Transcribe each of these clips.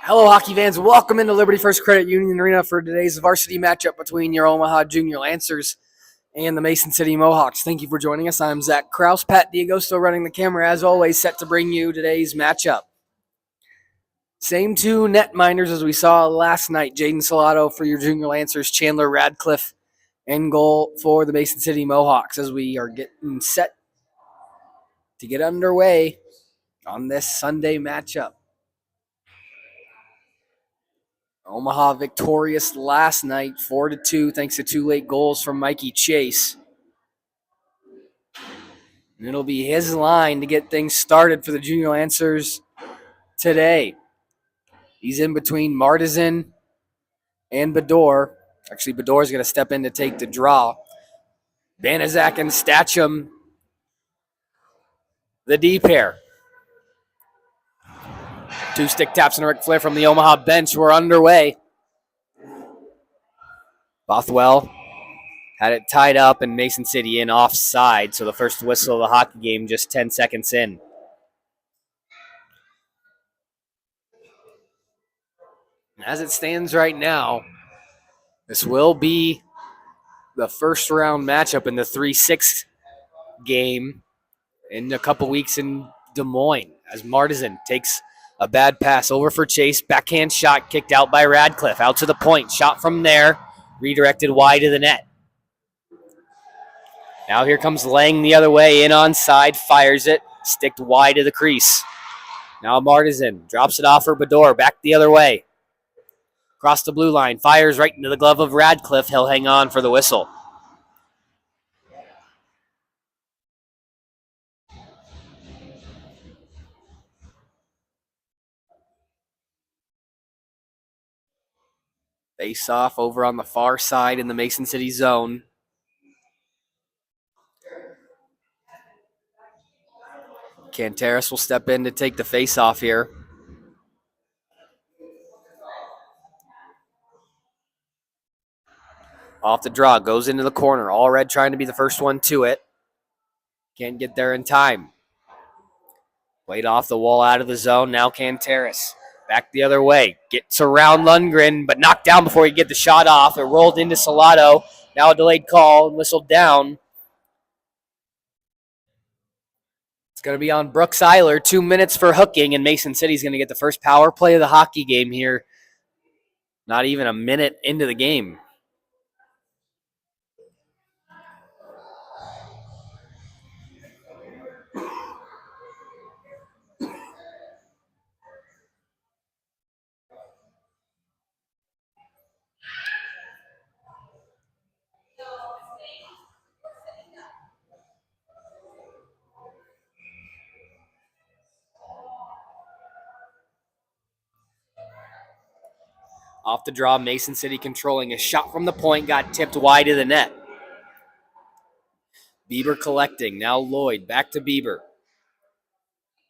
Hello, hockey fans. Welcome into Liberty First Credit Union Arena for today's varsity matchup between your Omaha Junior Lancers and the Mason City Mohawks. Thank you for joining us. I'm Zach Kraus. Pat D'Agosto running the camera, as always, set to bring you today's matchup. Same two netminders as we saw last night. Jaden Salato for your Junior Lancers, Chandler Radcliffe in goal for the Mason City Mohawks as we are getting set to get underway on this Sunday matchup. Omaha victorious last night, 4-2, thanks to two late goals from Mikey Chase. And it'll be his line to get things started for the Junior Lancers today. He's in between Martizan and Bedore. Actually, Bedore's going to step in to take the draw. Banaszak and Statcham, the D pair. Two stick taps and a Ric Flair from the Omaha bench were underway. Bothwell had it tied up and Mason City in offside, so the first whistle of the hockey game just 10 seconds in. As it stands right now, this will be the first round matchup in the 3-6 game in a couple weeks in Des Moines as Martizan takes a bad pass over for Chase. Backhand shot kicked out by Radcliffe. Out to the point. Shot from there. Redirected wide of the net. Now here comes Lang the other way. In onside. Fires it. Sticked wide of the crease. Now Martizan drops it off for Bedore. Back the other way. Across the blue line. Fires right into the glove of Radcliffe. He'll hang on for the whistle. Face off over on the far side in the Mason City zone. Canteris will step in to take the face off here. Off the draw, goes into the corner. All red trying to be the first one to it. Can't get there in time. Played off the wall out of the zone. Now Canteris. Back the other way. Gets around Lundgren, but knocked down before he could get the shot off. It rolled into Salato. Now a delayed call and whistled down. It's going to be on Brooks Eiler. 2 minutes for hooking, and Mason City's going to get the first power play of the hockey game here. Not even a minute into the game. Off the draw, Mason City controlling. A shot from the point got tipped wide of the net. Bieber collecting. Now Lloyd. Back to Bieber.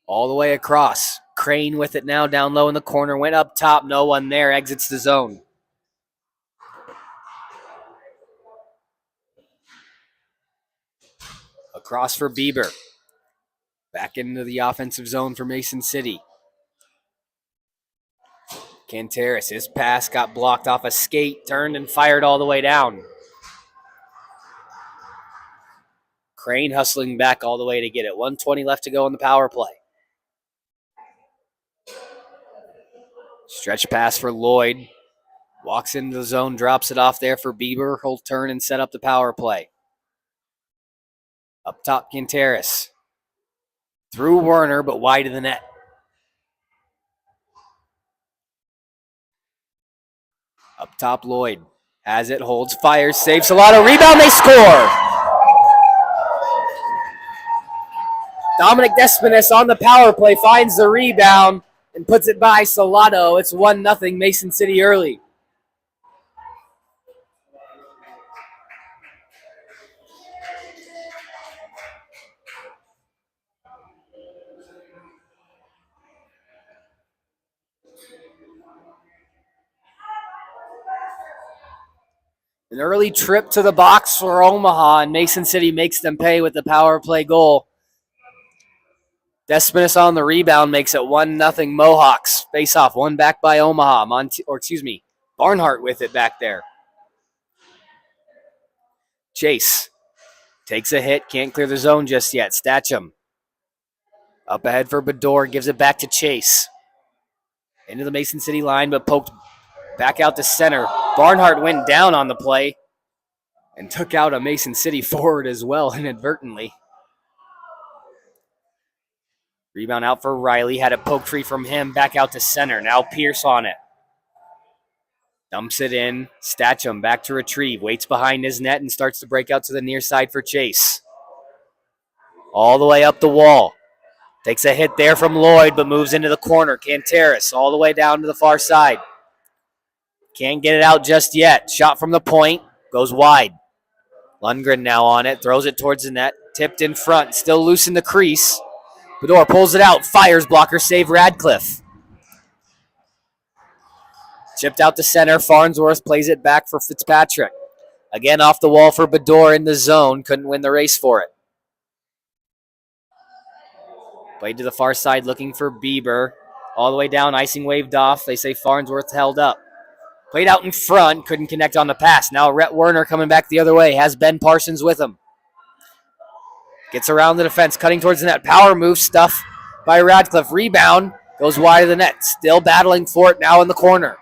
All the way across. Crane with it now down low in the corner. Went up top. No one there. Exits the zone. Across for Bieber. Back into the offensive zone for Mason City. Canteris, his pass got blocked off a skate, turned and fired all the way down. Crane hustling back all the way to get it. 1:20 left to go in the power play. Stretch pass for Lloyd. Walks into the zone, drops it off there for Bieber. He'll turn and set up the power play. Up top, Canteris. Through Werner, but wide of the net. Up top, Lloyd. Has it, holds, fires, saves. Salato, rebound, they score! Dominic Despinis on the power play finds the rebound and puts it by Salato. It's 1-0 Mason City early. An early trip to the box for Omaha, and Mason City makes them pay with the power play goal. Desponis on the rebound makes it 1-0 Mohawks. Face off, one back by Omaha. Barnhart with it back there. Chase takes a hit, can't clear the zone just yet. Statcham up ahead for Bedore, gives it back to Chase. Into the Mason City line, but poked back out to center. Barnhart went down on the play and took out a Mason City forward as well inadvertently. Rebound out for Riley, had it poked free from him, back out to center. Now Pierce on it. Dumps it in. Statcham back to retrieve. Waits behind his net and starts to break out to the near side for Chase. All the way up the wall. Takes a hit there from Lloyd, but moves into the corner. Canteris all the way down to the far side. Can't get it out just yet. Shot from the point. Goes wide. Lundgren now on it. Throws it towards the net. Tipped in front. Still loose in the crease. Bedore pulls it out. Fires. Blocker save Radcliffe. Chipped out to center. Farnsworth plays it back for Fitzpatrick. Again off the wall for Bedore in the zone. Couldn't win the race for it. Played to the far side looking for Bieber. All the way down. Icing waved off. They say Farnsworth held up. Played out in front. Couldn't connect on the pass. Now Rhett Werner coming back the other way. Has Ben Parsons with him. Gets around the defense. Cutting towards the net. Power move stuff by Radcliffe. Rebound. Goes wide of the net. Still battling for it now in the corner.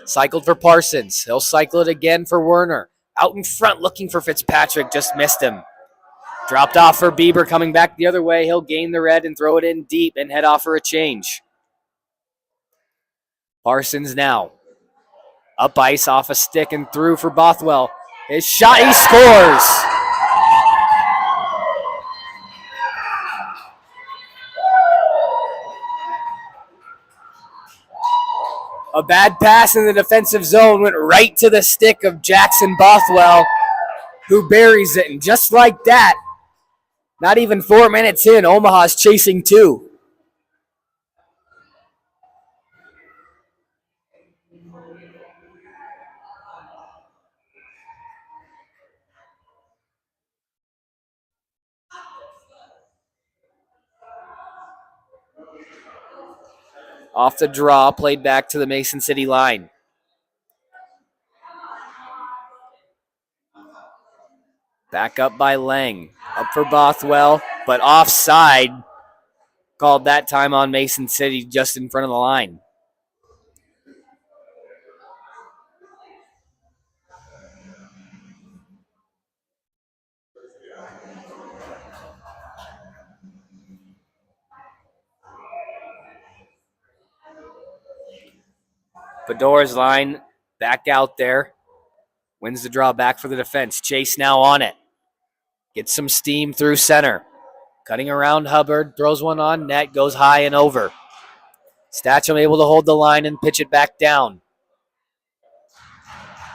Cycled for Parsons. He'll cycle it again for Werner. Out in front looking for Fitzpatrick. Just missed him. Dropped off for Bieber coming back the other way. He'll gain the red and throw it in deep and head off for a change. Parsons now. Up ice off a stick and through for Bothwell. His shot, he scores! A bad pass in the defensive zone went right to the stick of Jackson Bothwell, who buries it. And just like that, not even 4 minutes in, Omaha's chasing two. Off the draw, played back to the Mason City line. Back up by Lang. Up for Bothwell, but offside. Called that time on Mason City just in front of the line. Bedore's line back out there. Wins the draw back for the defense. Chase now on it. Gets some steam through center. Cutting around Hubbard. Throws one on net. Goes high and over. Statcham able to hold the line and pitch it back down.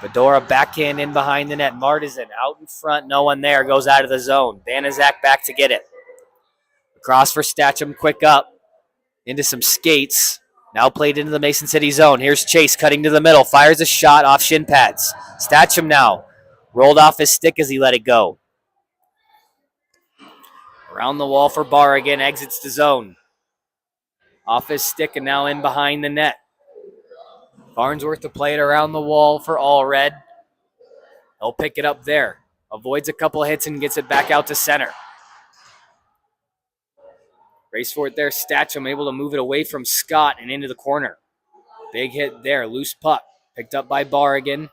Bedore backhand in behind the net. Martizan out in front. No one there. Goes out of the zone. Banaszak back to get it. Across for Statcham. Quick up. Into some skates. Now played into the Mason City zone. Here's Chase cutting to the middle. Fires a shot off shin pads. Statcham now. Rolled off his stick as he let it go. Around the wall for Barr again. Exits the zone. Off his stick and now in behind the net. Farnsworth to play it around the wall for Allred. He'll pick it up there. Avoids a couple hits and gets it back out to center. Race for it there. Statcham able to move it away from Scott and into the corner. Big hit there. Loose puck. Picked up by Barrigan.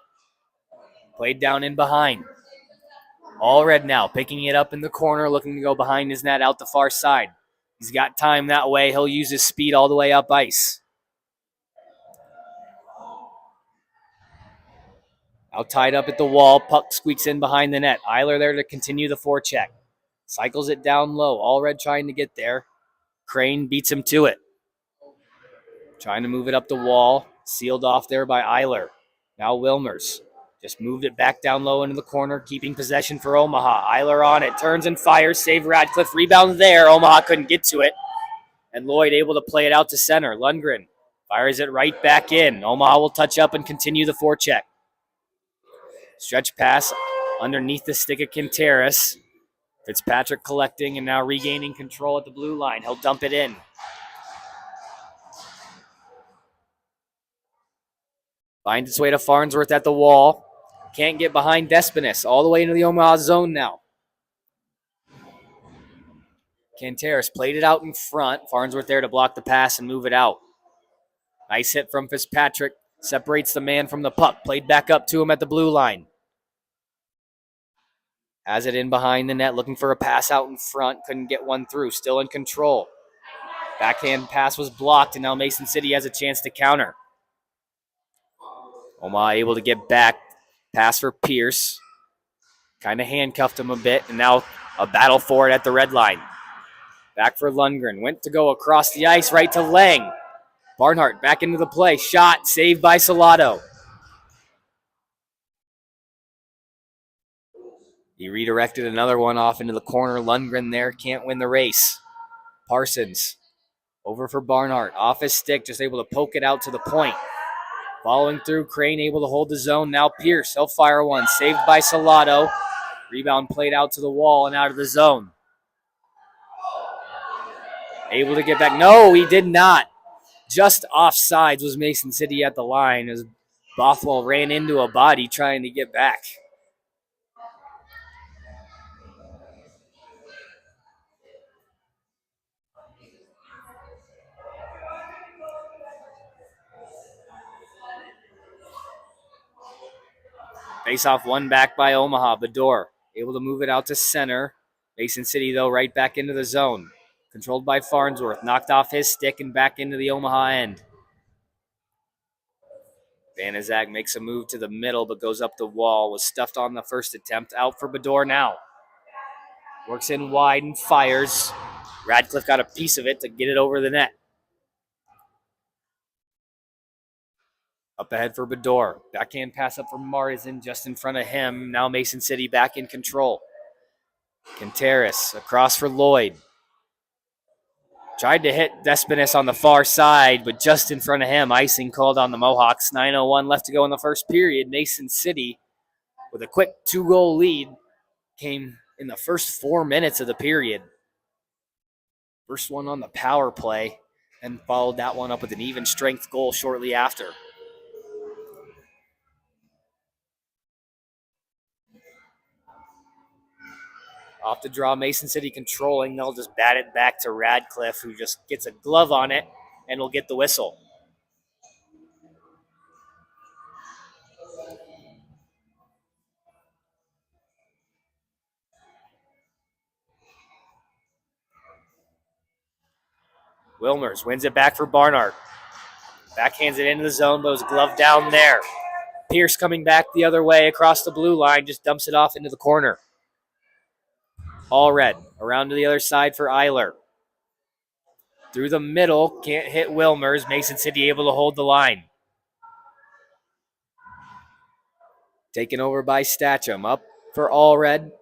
Played down in behind. Allred now picking it up in the corner, looking to go behind his net out the far side. He's got time that way. He'll use his speed all the way up ice. Out tied up at the wall. Puck squeaks in behind the net. Eiler there to continue the forecheck. Cycles it down low. Allred trying to get there. Crane beats him to it. Trying to move it up the wall. Sealed off there by Eiler. Now Wilmers. Just moved it back down low into the corner, keeping possession for Omaha. Eiler on it. Turns and fires. Save Radcliffe. Rebound there. Omaha couldn't get to it. And Lloyd able to play it out to center. Lundgren fires it right back in. Omaha will touch up and continue the forecheck. Stretch pass underneath the stick of Quinteris. Fitzpatrick collecting and now regaining control at the blue line. He'll dump it in. Finds its way to Farnsworth at the wall. Can't get behind Despinis. All the way into the Omaha zone now. Canteris played it out in front. Farnsworth there to block the pass and move it out. Nice hit from Fitzpatrick. Separates the man from the puck. Played back up to him at the blue line. Has it in behind the net, looking for a pass out in front. Couldn't get one through. Still in control. Backhand pass was blocked, and now Mason City has a chance to counter. Omaha able to get back. Pass for Pierce. Kind of handcuffed him a bit, and now a battle for it at the red line. Back for Lundgren. Went to go across the ice, right to Lang. Barnhart back into the play. Shot, saved by Salado. He redirected another one off into the corner. Lundgren there, can't win the race. Parsons over for Barnhart. Off his stick, just able to poke it out to the point. Following through, Crane able to hold the zone. Now Pierce, he'll fire one. Saved by Salado. Rebound played out to the wall and out of the zone. Able to get back. No, he did not. Just offsides was Mason City at the line as Bothwell ran into a body trying to get back. Face-off one back by Omaha. Bador able to move it out to center. Mason City, though, right back into the zone. Controlled by Farnsworth. Knocked off his stick and back into the Omaha end. Vanizak makes a move to the middle but goes up the wall. Was stuffed on the first attempt. Out for Bador now. Works in wide and fires. Radcliffe got a piece of it to get it over the net. Up ahead for Bador. Backhand pass up for Martisan just in front of him. Now Mason City back in control. Canteris across for Lloyd. Tried to hit Despinis on the far side, but just in front of him. Icing called on the Mohawks. 9:01 left to go in the first period. Mason City, with a quick 2-goal lead, came in the first 4 minutes of the period. First one on the power play, and followed that one up with an even strength goal shortly after. Off to draw, Mason City controlling. They'll just bat it back to Radcliffe, who just gets a glove on it and will get the whistle. Wilmers wins it back for Barnhart. Backhands it into the zone, but was gloved down there. Pierce coming back the other way across the blue line, just dumps it off into the corner. All red. Around to the other side for Eiler. Through the middle, can't hit Wilmers. Mason City able to hold the line. Taken over by Statcham. Up for Allred.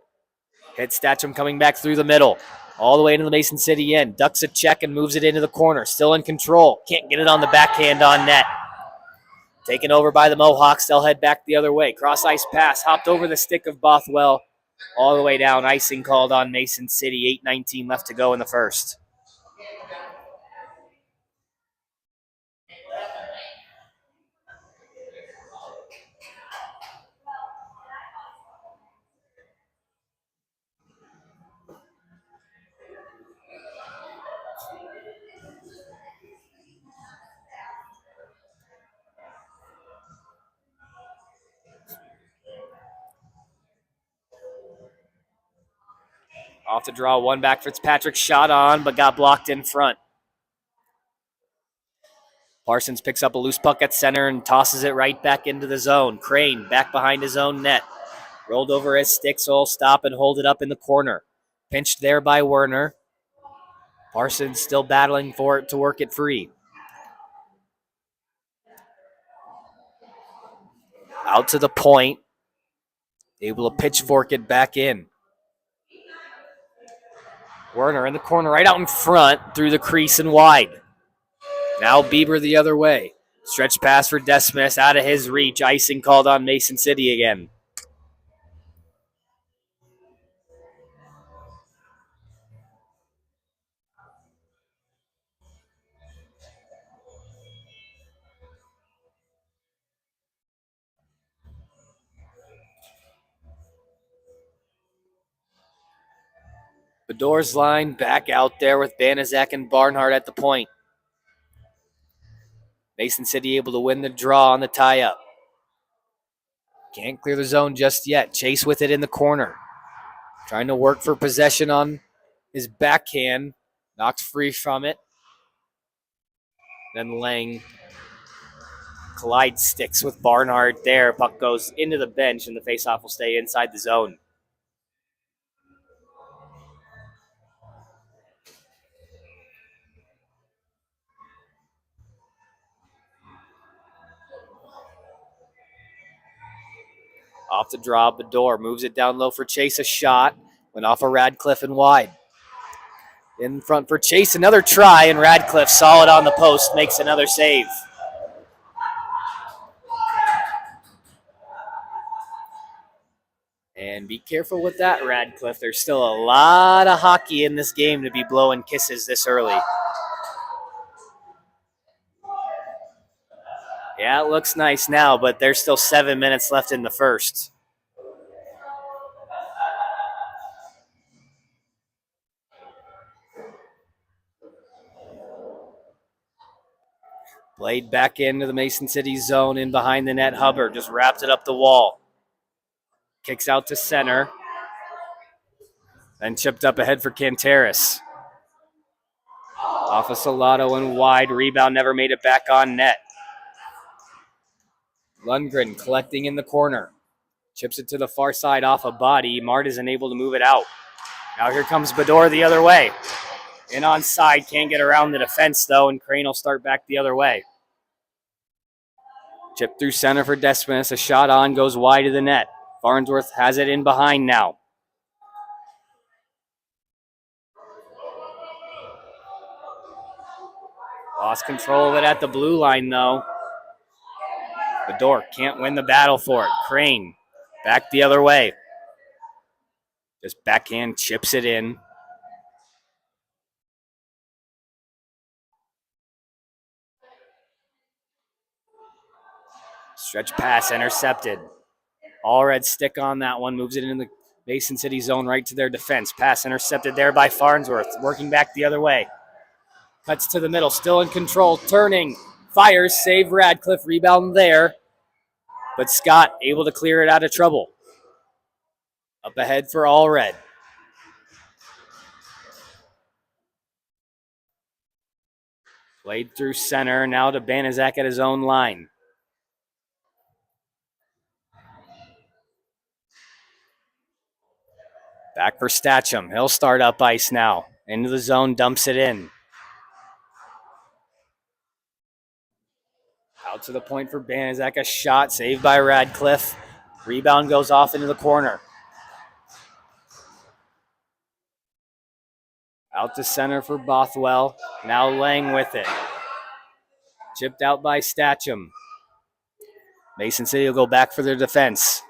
Hit Statcham coming back through the middle. All the way into the Mason City end. Ducks a check and moves it into the corner. Still in control. Can't get it on the backhand on net. Taken over by the Mohawks. They'll head back the other way. Cross ice pass. Hopped over the stick of Bothwell. All the way down. Icing called on Mason City. 8:19 left to go in the first. Off to draw one back. Fitzpatrick shot on, but got blocked in front. Parsons picks up a loose puck at center and tosses it right back into the zone. Crane back behind his own net. Rolled over his stick, so he'll stop and hold it up in the corner. Pinched there by Werner. Parsons still battling for it to work it free. Out to the point. Able to pitchfork it back in. Werner in the corner, right out in front, through the crease and wide. Now Bieber the other way. Stretch pass for Desmith, out of his reach. Icing called on Mason City again. Bedore's line back out there with Banaszak and Barnhart at the point. Mason City able to win the draw on the tie-up. Can't clear the zone just yet. Chase with it in the corner. Trying to work for possession on his backhand. Knocks free from it. Then Lang collide sticks with Barnhart there. Puck goes into the bench and the faceoff will stay inside the zone. Off the draw, Bedore moves it down low for Chase. A shot. Went off of Radcliffe and wide. In front for Chase, another try, and Radcliffe solid on the post, makes another save. And be careful with that, Radcliffe. There's still a lot of hockey in this game to be blowing kisses this early. Yeah, it looks nice now, but there's still 7 minutes left in the first. Played back into the Mason City zone in behind the net. Hubbard just wrapped it up the wall. Kicks out to center. Then chipped up ahead for Canteris. Off of Salato and wide. Rebound never made it back on net. Lundgren collecting in the corner. Chips it to the far side off a body. Mart isn't able to move it out. Now here comes Bedore the other way. In on side, can't get around the defense though, and Crane will start back the other way. Chip through center for Desponis. A shot on, goes wide of the net. Farnsworth has it in behind now. Lost control of it at the blue line though. Bedore can't win the battle for it. Crane back the other way. Just backhand chips it in. Stretch pass intercepted. Allred stick on that one. Moves it into the Mason City zone right to their defense. Pass intercepted there by Farnsworth. Working back the other way. Cuts to the middle. Still in control. Turning. Fires. Save Radcliffe. Rebound there. But Scott able to clear it out of trouble. Up ahead for Allred. Played through center. Now to Banaszak at his own line. Back for Statcham. He'll start up ice now. Into the zone, dumps it in. Out to the point for Banaszak. A shot saved by Radcliffe. Rebound goes off into the corner. Out to center for Bothwell. Now Lang with it. Chipped out by Statcham. Mason City will go back for their defense.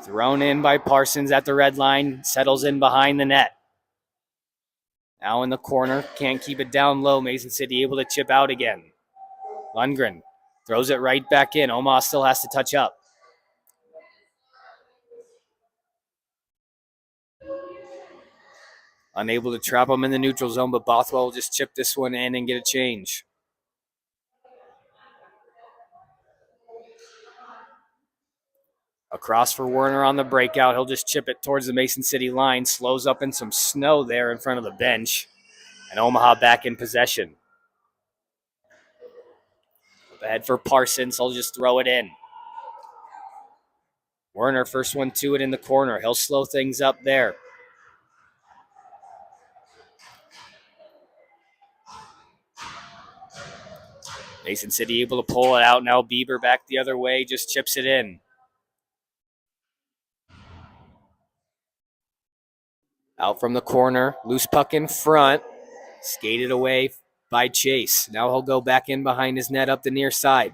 Thrown in by Parsons at the red line. Settles in behind the net. Now in the corner. Can't keep it down low. Mason City able to chip out again. Lundgren throws it right back in. Omaha still has to touch up. Unable to trap him in the neutral zone, but Bothwell will just chip this one in and get a change. Across for Werner on the breakout. He'll just chip it towards the Mason City line. Slows up in some snow there in front of the bench. And Omaha back in possession. Up ahead for Parsons. He'll just throw it in. Werner, first one to it in the corner. He'll slow things up there. Mason City able to pull it out. Now Bieber back the other way. Just chips it in. Out from the corner. Loose puck in front. Skated away by Chase. Now he'll go back in behind his net up the near side.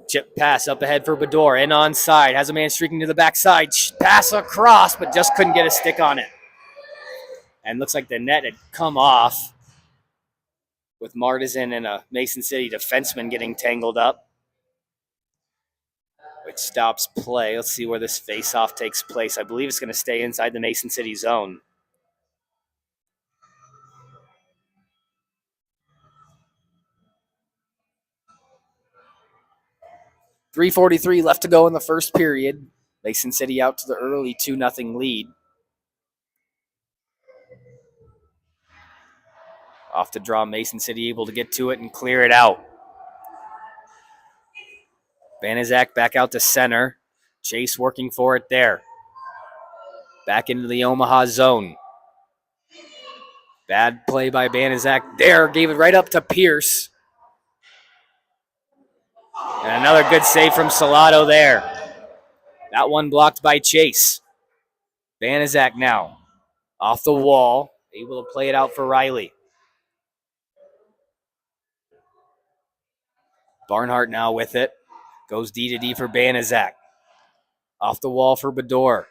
Chip pass up ahead for Bedore. In on side. Has a man streaking to the backside. Pass across, but just couldn't get a stick on it. And looks like the net had come off with Martisan and a Mason City defenseman getting tangled up. which stops play. Let's see where this face-off takes place. I believe it's going to stay inside the Mason City zone. .343 left to go in the first period. Mason City out to the early 2-0 lead. Off the draw, Mason City able to get to it and clear it out. Banaszak back out to center. Chase working for it there. Back into the Omaha zone. Bad play by Banaszak there. Gave it right up to Pierce. And another good save from Salado there. That one blocked by Chase. Banaszak now off the wall. Able to play it out for Riley. Barnhart now with it. Goes D to D for Banaszak. Off the wall for Bedore.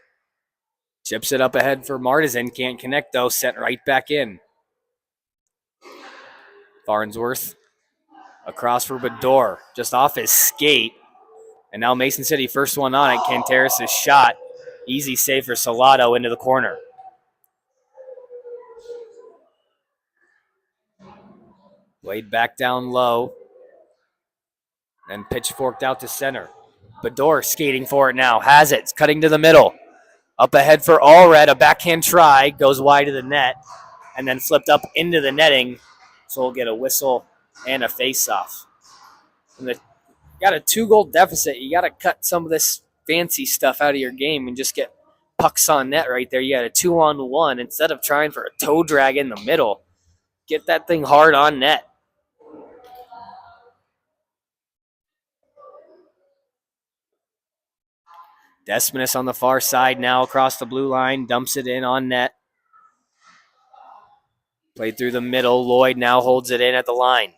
Chips it up ahead for Martizan. Can't connect though. Sent right back in. Farnsworth across for Bedore. Just off his skate. And now Mason City first one on it. Canteris' shot. Easy save for Salado into the corner. Wade back down low. And pitchforked out to center. Bedore skating for it now. Has it. It's cutting to the middle. Up ahead for Allred. A backhand try. Goes wide of the net. And then flipped up into the netting. So we'll get a whistle and a face-off. And you got a 2-goal deficit. You got to cut some of this fancy stuff out of your game and just get pucks on net right there. You got a 2-on-1 instead of trying for a toe drag in the middle. Get that thing hard on net. Desmanis on the far side now across the blue line. Dumps it in on net. Played through the middle. Lloyd now holds it in at the line.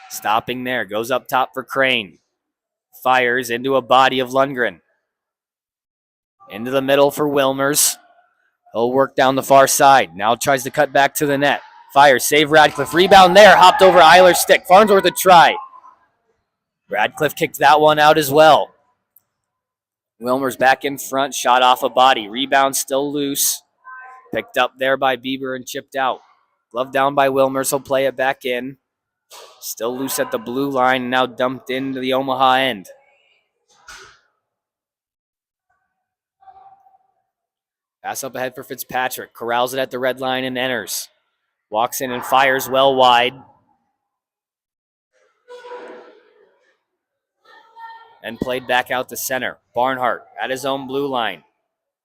Stopping there. Goes up top for Crane. Fires into a body of Lundgren. Into the middle for Wilmers. He'll work down the far side. Now tries to cut back to the net. Fires. Save Radcliffe. Rebound there. Hopped over Eiler's stick. Farnsworth a try. Radcliffe kicked that one out as well. Wilmers back in front. Shot off a body. Rebound still loose. Picked up there by Bieber and chipped out. Glove down by Wilmers. He'll play it back in. Still loose at the blue line. Now dumped into the Omaha end. Pass up ahead for Fitzpatrick. Corrals it at the red line and enters. Walks in and fires well wide. And played back out to center. Barnhart at his own blue line.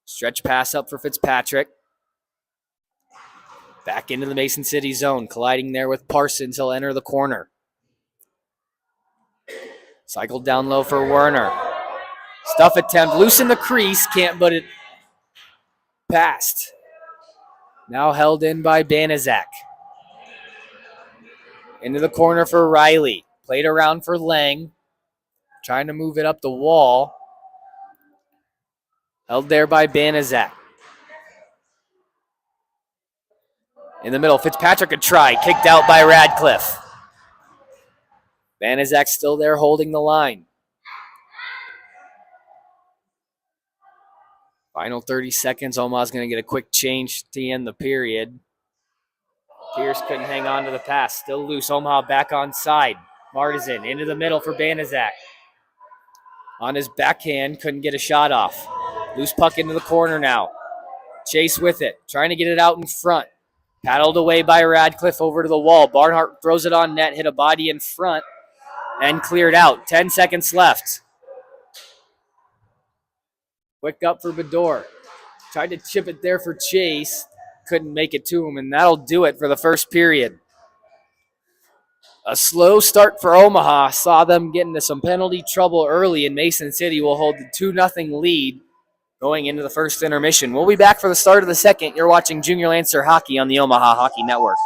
Stretch pass up for Fitzpatrick. Back into the Mason City zone. Colliding there with Parsons. He'll enter the corner. Cycled down low for Werner. Stuff attempt. Loose in the crease. Can't but it passed. Now held in by Banaszak. Into the corner for Riley. Played around for Lang. Trying to move it up the wall. Held there by Banaszak. In the middle, Fitzpatrick a try. Kicked out by Radcliffe. Banaszak still there holding the line. Final 30 seconds. Omaha's going to get a quick change to end the period. Pierce couldn't hang on to the pass. Still loose. Omaha back on side. Martizan into the middle for Banaszak. On his backhand, couldn't get a shot off. Loose puck into the corner now. Chase with it. Trying to get it out in front. Paddled away by Radcliffe over to the wall. Barnhart throws it on net. Hit a body in front. And cleared out. 10 seconds left. Quick up for Bedore. Tried to chip it there for Chase. Couldn't make it to him, and that'll do it for the first period. A slow start for Omaha saw them get into some penalty trouble early, and Mason City will hold the 2-0 lead going into the first intermission. We'll be back for the start of the second. You're watching Junior Lancer Hockey on the Omaha Hockey Network.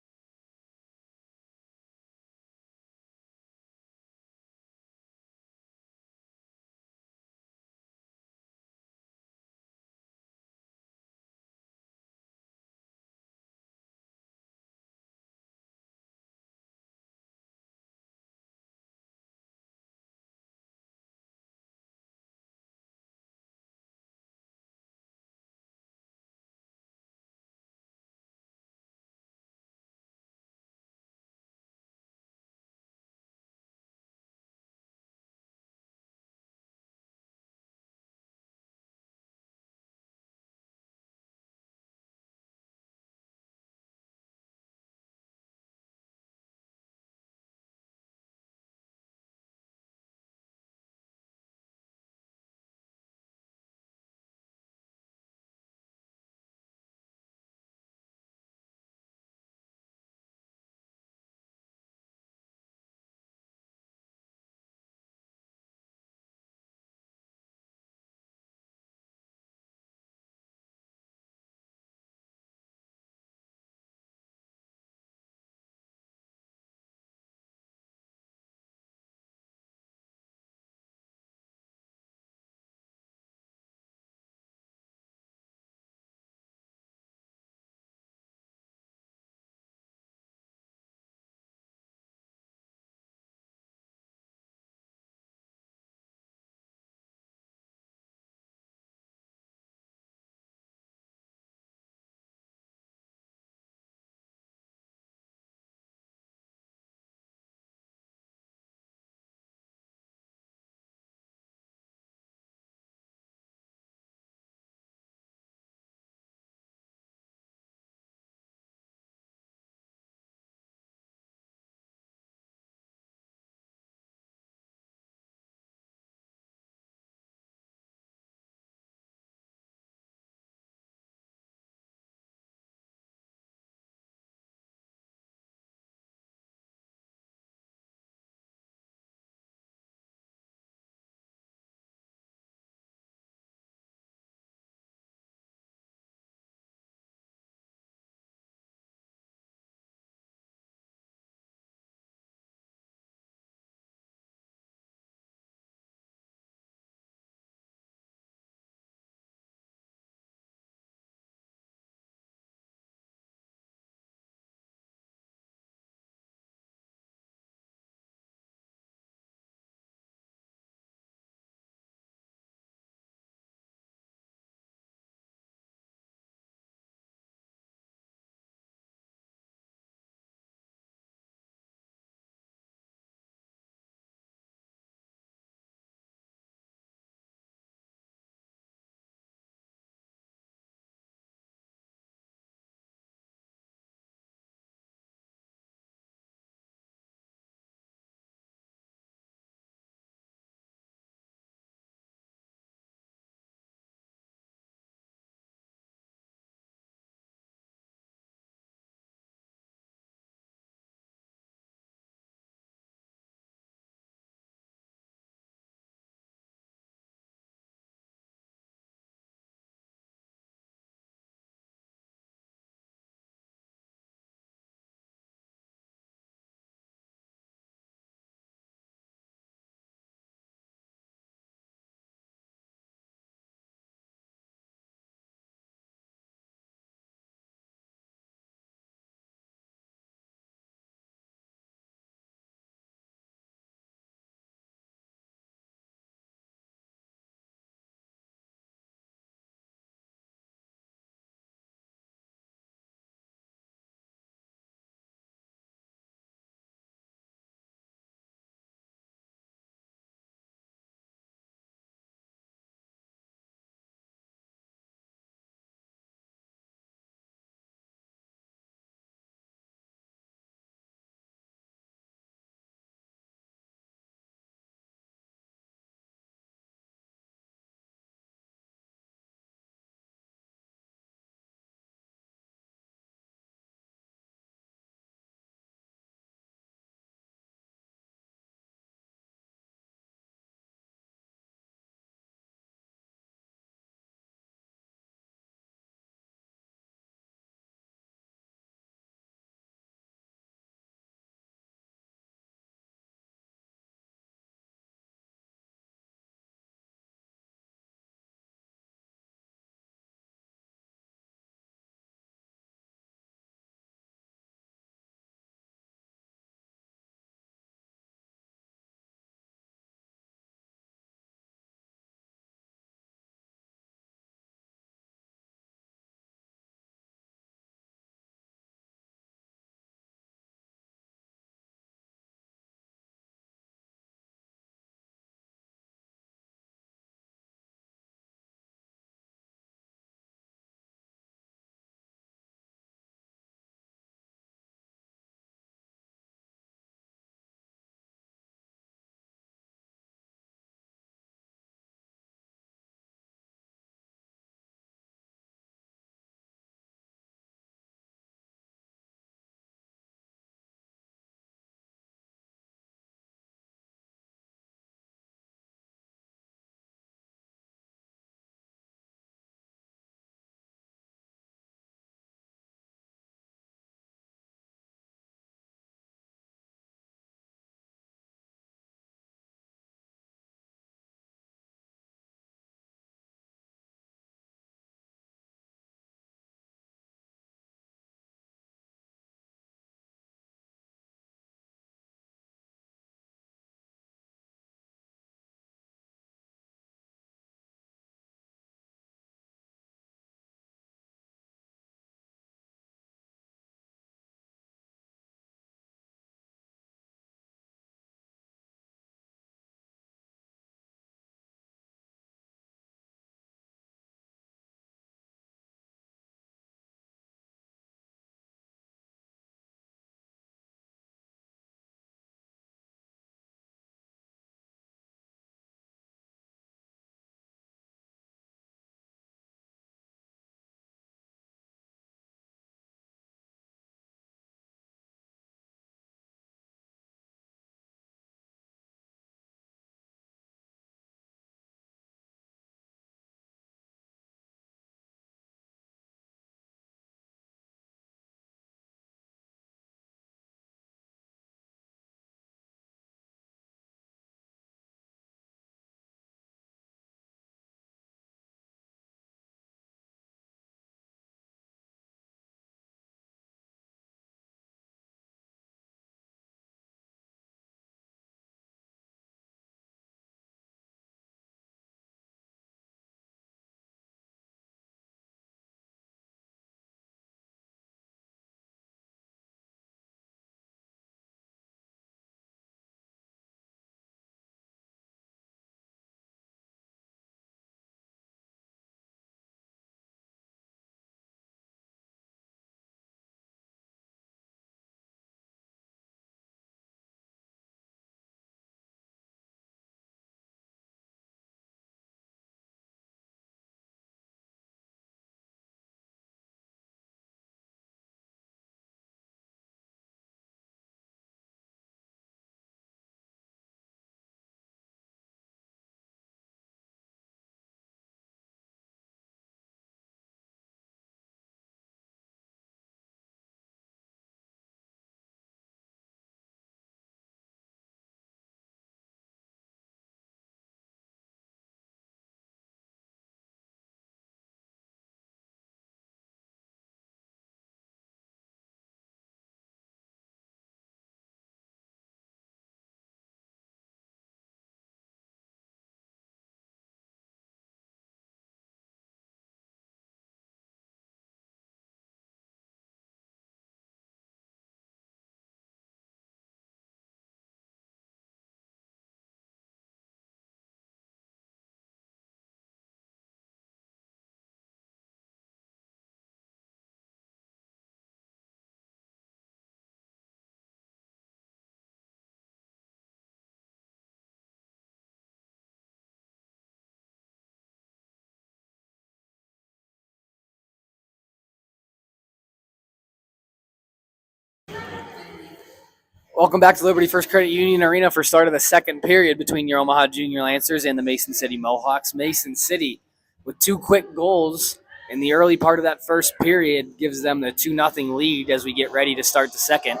Welcome back to Liberty First Credit Union Arena for start of the second period between your Omaha Junior Lancers and the Mason City Mohawks. Mason City, with 2 quick goals in the early part of that first period, gives them the 2-0 lead as we get ready to start the second.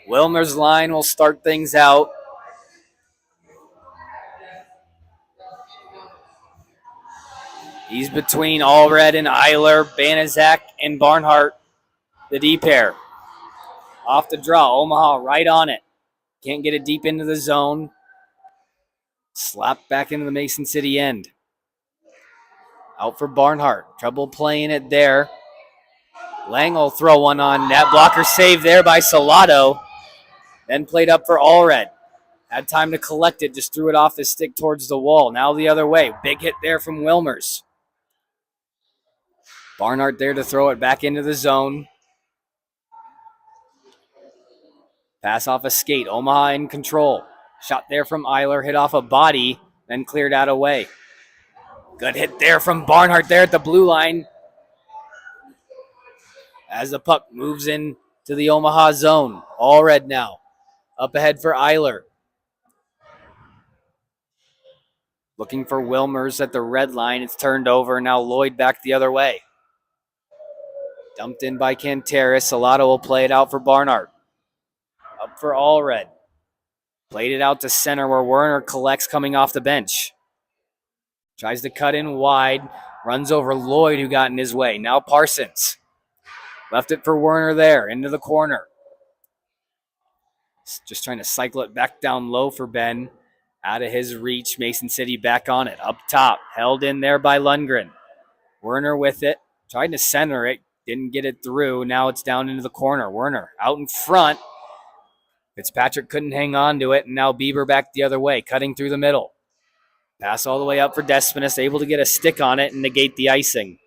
Wilmer's line will start things out. He's between Allred and Eiler, Banaszak and Barnhart, the D pair. Off the draw, Omaha right on it. Can't get it deep into the zone. Slapped back into the Mason City end. Out for Barnhart. Trouble playing it there. Lang will throw one on net. Blocker saved there by Salado. Then played up for Allred. Had time to collect it, just threw it off his stick towards the wall. Now the other way. Big hit there from Wilmers. Barnhart there to throw it back into the zone. Pass off a skate. Omaha in control. Shot there from Eiler. Hit off a body. Then cleared out away. Good hit there from Barnhart there at the blue line. As the puck moves in to the Omaha zone. Allred now. Up ahead for Eiler. Looking for Wilmers at the red line. It's turned over. Now Lloyd back the other way. Dumped in by Canteris. Salado will play it out for Barnhart. Up for Allred. Played it out to center where Werner collects coming off the bench. Tries to cut in wide. Runs over Lloyd who got in his way. Now Parsons. Left it for Werner there. Into the corner. Just trying to cycle it back down low for Ben. Out of his reach. Mason City back on it. Up top. Held in there by Lundgren. Werner with it. Tried to center it. Didn't get it through. Now it's down into the corner. Werner out in front. Fitzpatrick couldn't hang on to it. And now Bieber back the other way. Cutting through the middle. Pass all the way up for Despinas. Able to get a stick on it and negate the icing.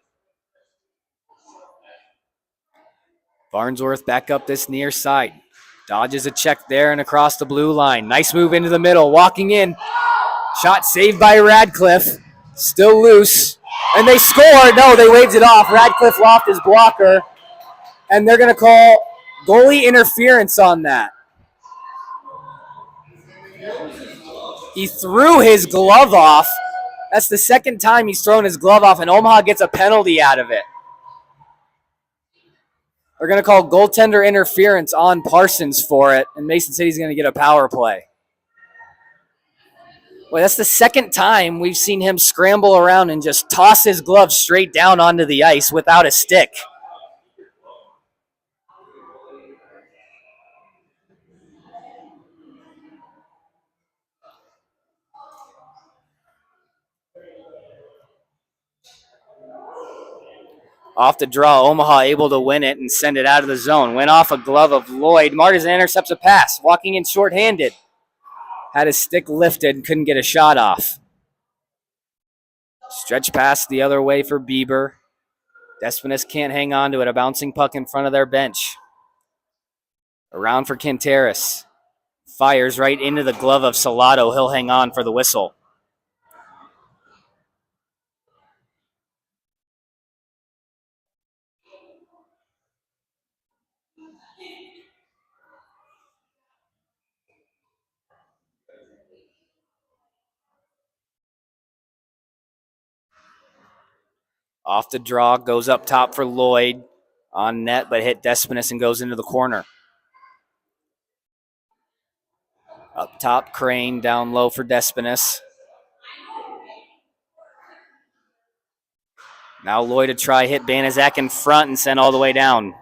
Farnsworth back up this near side. Dodges a check there and across the blue line. Nice move into the middle. Walking in. Shot saved by Radcliffe. Still loose. And they score. No, they waved it off. Radcliffe lost his blocker. And they're going to call goalie interference on that. He threw his glove off. That's the second time he's thrown his glove off, and Omaha gets a penalty out of it. They're going to call goaltender interference on Parsons for it, and Mason City's going to get a power play. Well, that's the second time we've seen him scramble around and just toss his glove straight down onto the ice without a stick. Off the draw, Omaha able to win it and send it out of the zone. Went off a glove of Lloyd. Martins intercepts a pass, walking in shorthanded. Had his stick lifted, couldn't get a shot off. Stretch pass the other way for Bieber. Despinas can't hang on to it. A bouncing puck in front of their bench. Around for Canteris. Fires right into the glove of Salado. He'll hang on for the whistle. Off the draw, goes up top for Lloyd. On net, but hit Despinas and goes into the corner. Up top, Crane. Down low for Despinas. Now Lloyd to try hit Banaszak in front and send all the way down.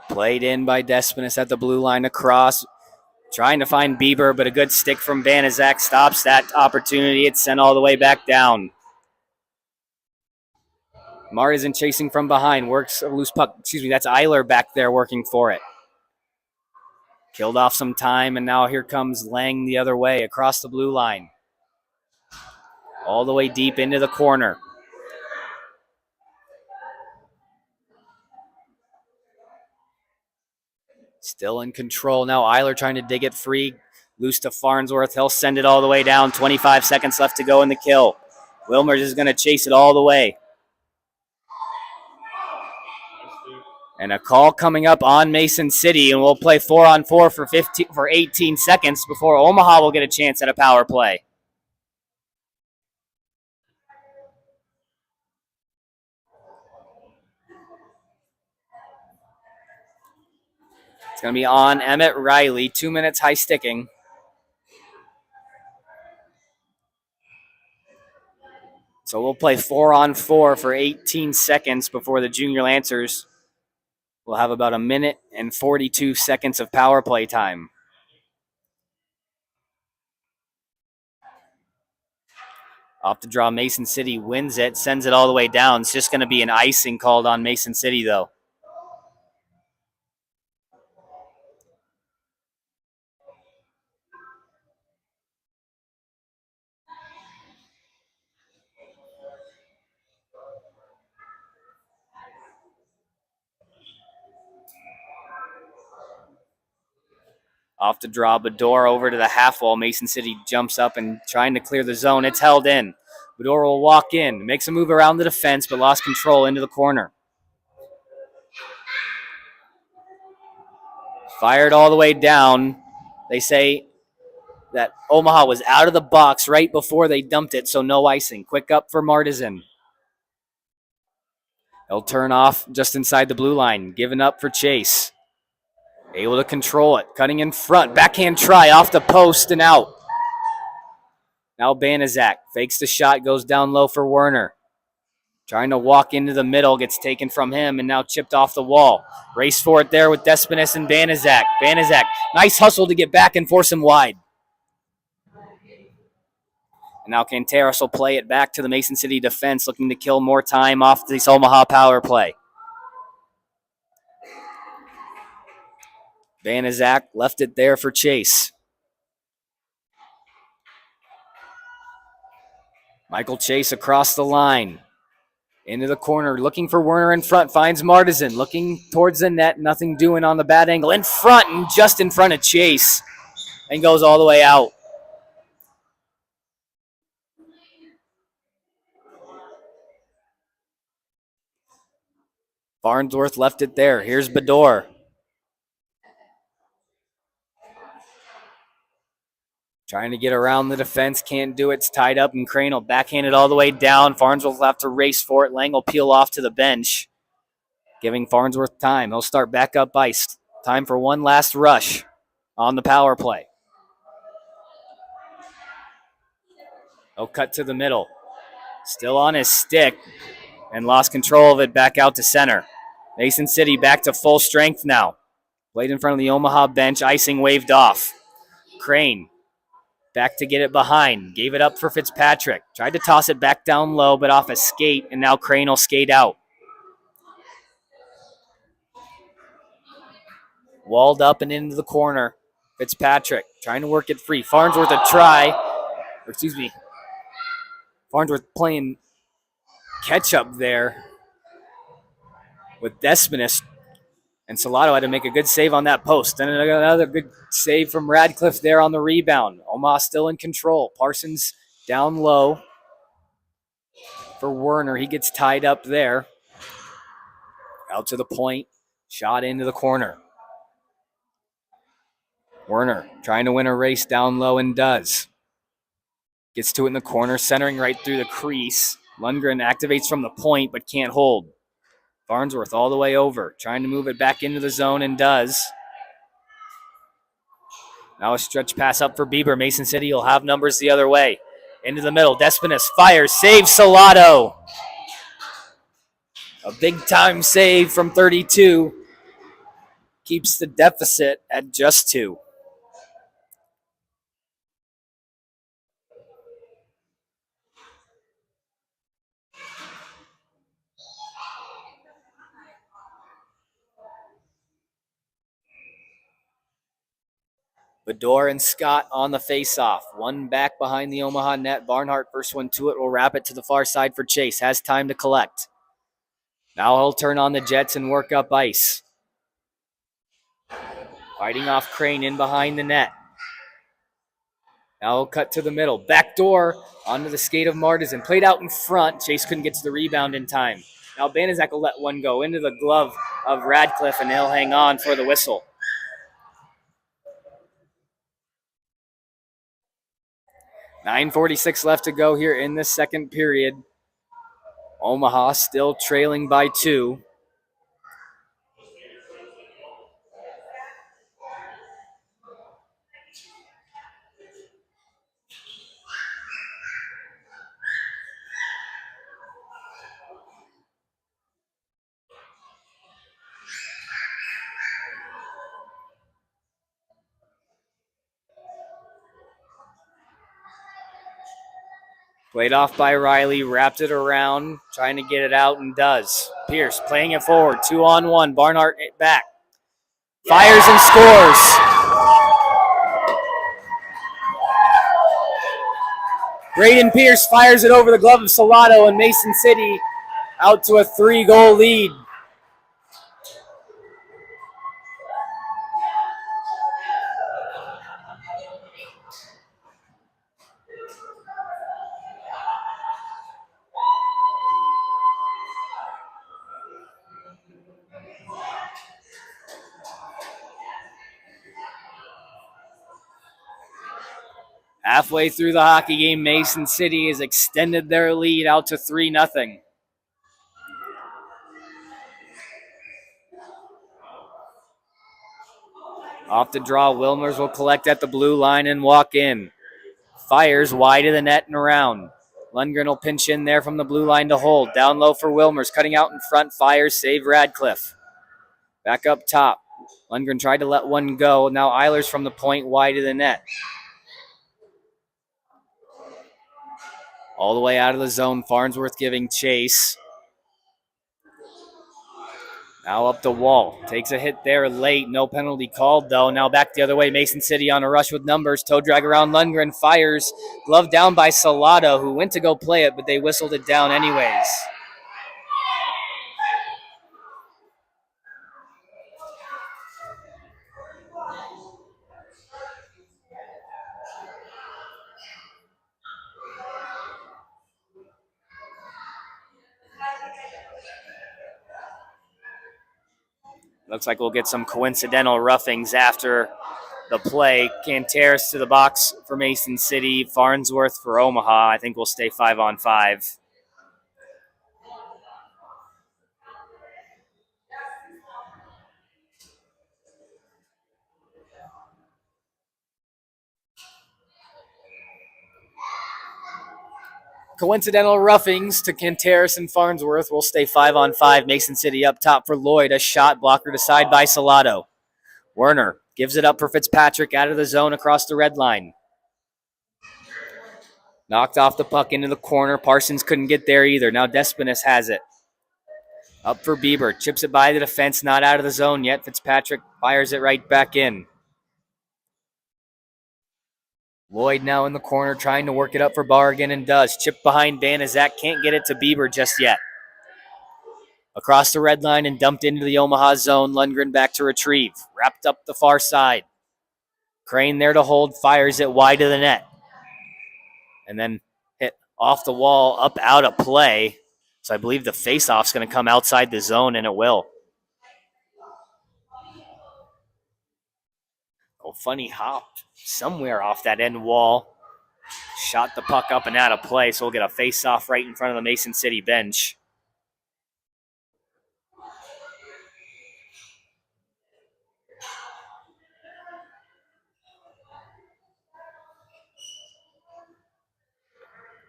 Played in by Despinas at the blue line across. Trying to find Bieber, but a good stick from Banaszak stops that opportunity. It's sent all the way back down. Martins chasing from behind. Works a loose puck. That's Eiler back there working for it. Killed off some time, and now here comes Lang the other way across the blue line. All the way deep into the corner. Still in control now. Eiler trying to dig it free. Loose to Farnsworth. He'll send it all the way down. 25 seconds left to go in the kill. Wilmers is going to chase it all the way. And a call coming up on Mason City, and we'll play 4-on-4 for 18 seconds before Omaha will get a chance at a power play. It's going to be on Emmett Riley. 2 minutes high sticking. So we'll play 4-on-4 for 18 seconds before the Junior Lancers will have about a minute and 42 seconds of power play time. Off the draw, Mason City wins it, sends it all the way down. It's just going to be an icing called on Mason City, though. Off the draw, Bador over to the half wall. Mason City jumps up and trying to clear the zone. It's held in. Bador will walk in, makes a move around the defense, but lost control into the corner. Fired all the way down. They say that Omaha was out of the box right before they dumped it, so no icing. Quick up for Martizan. He'll turn off just inside the blue line. Giving up for Chase. Able to control it. Cutting in front. Backhand try off the post and out. Now Banaszak fakes the shot. Goes down low for Werner. Trying to walk into the middle. Gets taken from him and now chipped off the wall. Race for it there with Despinis and Banaszak. Banaszak, nice hustle to get back and force him wide. And now Canteros will play it back to the Mason City defense, looking to kill more time off this Omaha power play. Banaszak left it there for Chase. Michael Chase across the line. Into the corner, looking for Werner in front, finds Martizan, looking towards the net, nothing doing on the bad angle. In front and just in front of Chase, and goes all the way out. Farnsworth left it there. Here's Bador. Trying to get around the defense, can't do it. It's tied up, and Crane will backhand it all the way down. Farnsworth will have to race for it. Lang will peel off to the bench, giving Farnsworth time. He'll start back up ice. Time for one last rush on the power play. He'll cut to the middle. Still on his stick, and lost control of it back out to center. Mason City back to full strength now. Played in front of the Omaha bench, icing waved off. Crane back to get it behind. Gave it up for Fitzpatrick. Tried to toss it back down low, but off a skate, and now Crane will skate out. Walled up and into the corner. Fitzpatrick trying to work it free. Farnsworth a try. Farnsworth playing catch up there with Despinis. And Salado had to make a good save on that post. Then another good save from Radcliffe there on the rebound. Omaha still in control. Parsons down low for Werner. He gets tied up there. Out to the point. Shot into the corner. Werner trying to win a race down low and does. Gets to it in the corner, centering right through the crease. Lundgren activates from the point but can't hold. Farnsworth all the way over, trying to move it back into the zone and does. Now a stretch pass up for Bieber. Mason City will have numbers the other way. Into the middle, Despinis fires, saves Salado. A big time save from 32. Keeps the deficit at just 2. Bedore and Scott on the face-off. One back behind the Omaha net. Barnhart, first one to it, will wrap it to the far side for Chase. Has time to collect. Now he'll turn on the Jets and work up ice. Fighting off Crane in behind the net. Now he'll cut to the middle. Backdoor onto the skate of Martisan. Played out in front. Chase couldn't get to the rebound in time. Now Banaszak will let one go into the glove of Radcliffe, and he'll hang on for the whistle. .9:46 left to go here in the second period. Omaha still trailing by 2. Played off by Riley, wrapped it around, trying to get it out, and does. Pierce playing it forward, 2-on-1. Barnhart back. Fires and scores. Braden Pierce fires it over the glove of Salado, and Mason City out to a 3-goal lead. Halfway through the hockey game, Mason City has extended their lead out to 3-0. Off the draw, Wilmers will collect at the blue line and walk in. Fires wide of the net and around. Lundgren will pinch in there from the blue line to hold. Down low for Wilmers, cutting out in front. Fires, save Radcliffe. Back up top. Lundgren tried to let one go. Now Eilers from the point, wide of the net. All the way out of the zone, Farnsworth giving chase. Now up the wall. Takes a hit there late. No penalty called, though. Now back the other way. Mason City on a rush with numbers. Toe drag around Lundgren. Fires. Glove down by Salado, who went to go play it, but they whistled it down anyways. Looks like we'll get some coincidental roughings after the play. Canteris to the box for Mason City. Farnsworth for Omaha. I think we'll stay 5-on-5. Coincidental roughings to Canteris and Farnsworth. We'll stay 5-on-5. Mason City up top for Lloyd. A shot blocker to side by Salado. Werner gives it up for Fitzpatrick out of the zone across the red line. Knocked off the puck into the corner. Parsons couldn't get there either. Now Despinas has it. Up for Bieber. Chips it by the defense. Not out of the zone yet. Fitzpatrick fires it right back in. Lloyd now in the corner trying to work it up for Barragan and does. Chip behind Banaszak. Can't get it to Bieber just yet. Across the red line and dumped into the Omaha zone. Lundgren back to retrieve. Wrapped up the far side. Crane there to hold. Fires it wide of the net. And then hit off the wall, up out of play. So I believe the faceoff's going to come outside the zone, and it will. Oh, funny hop somewhere off that end wall. Shot the puck up and out of play, so we'll get a faceoff right in front of the Mason City bench.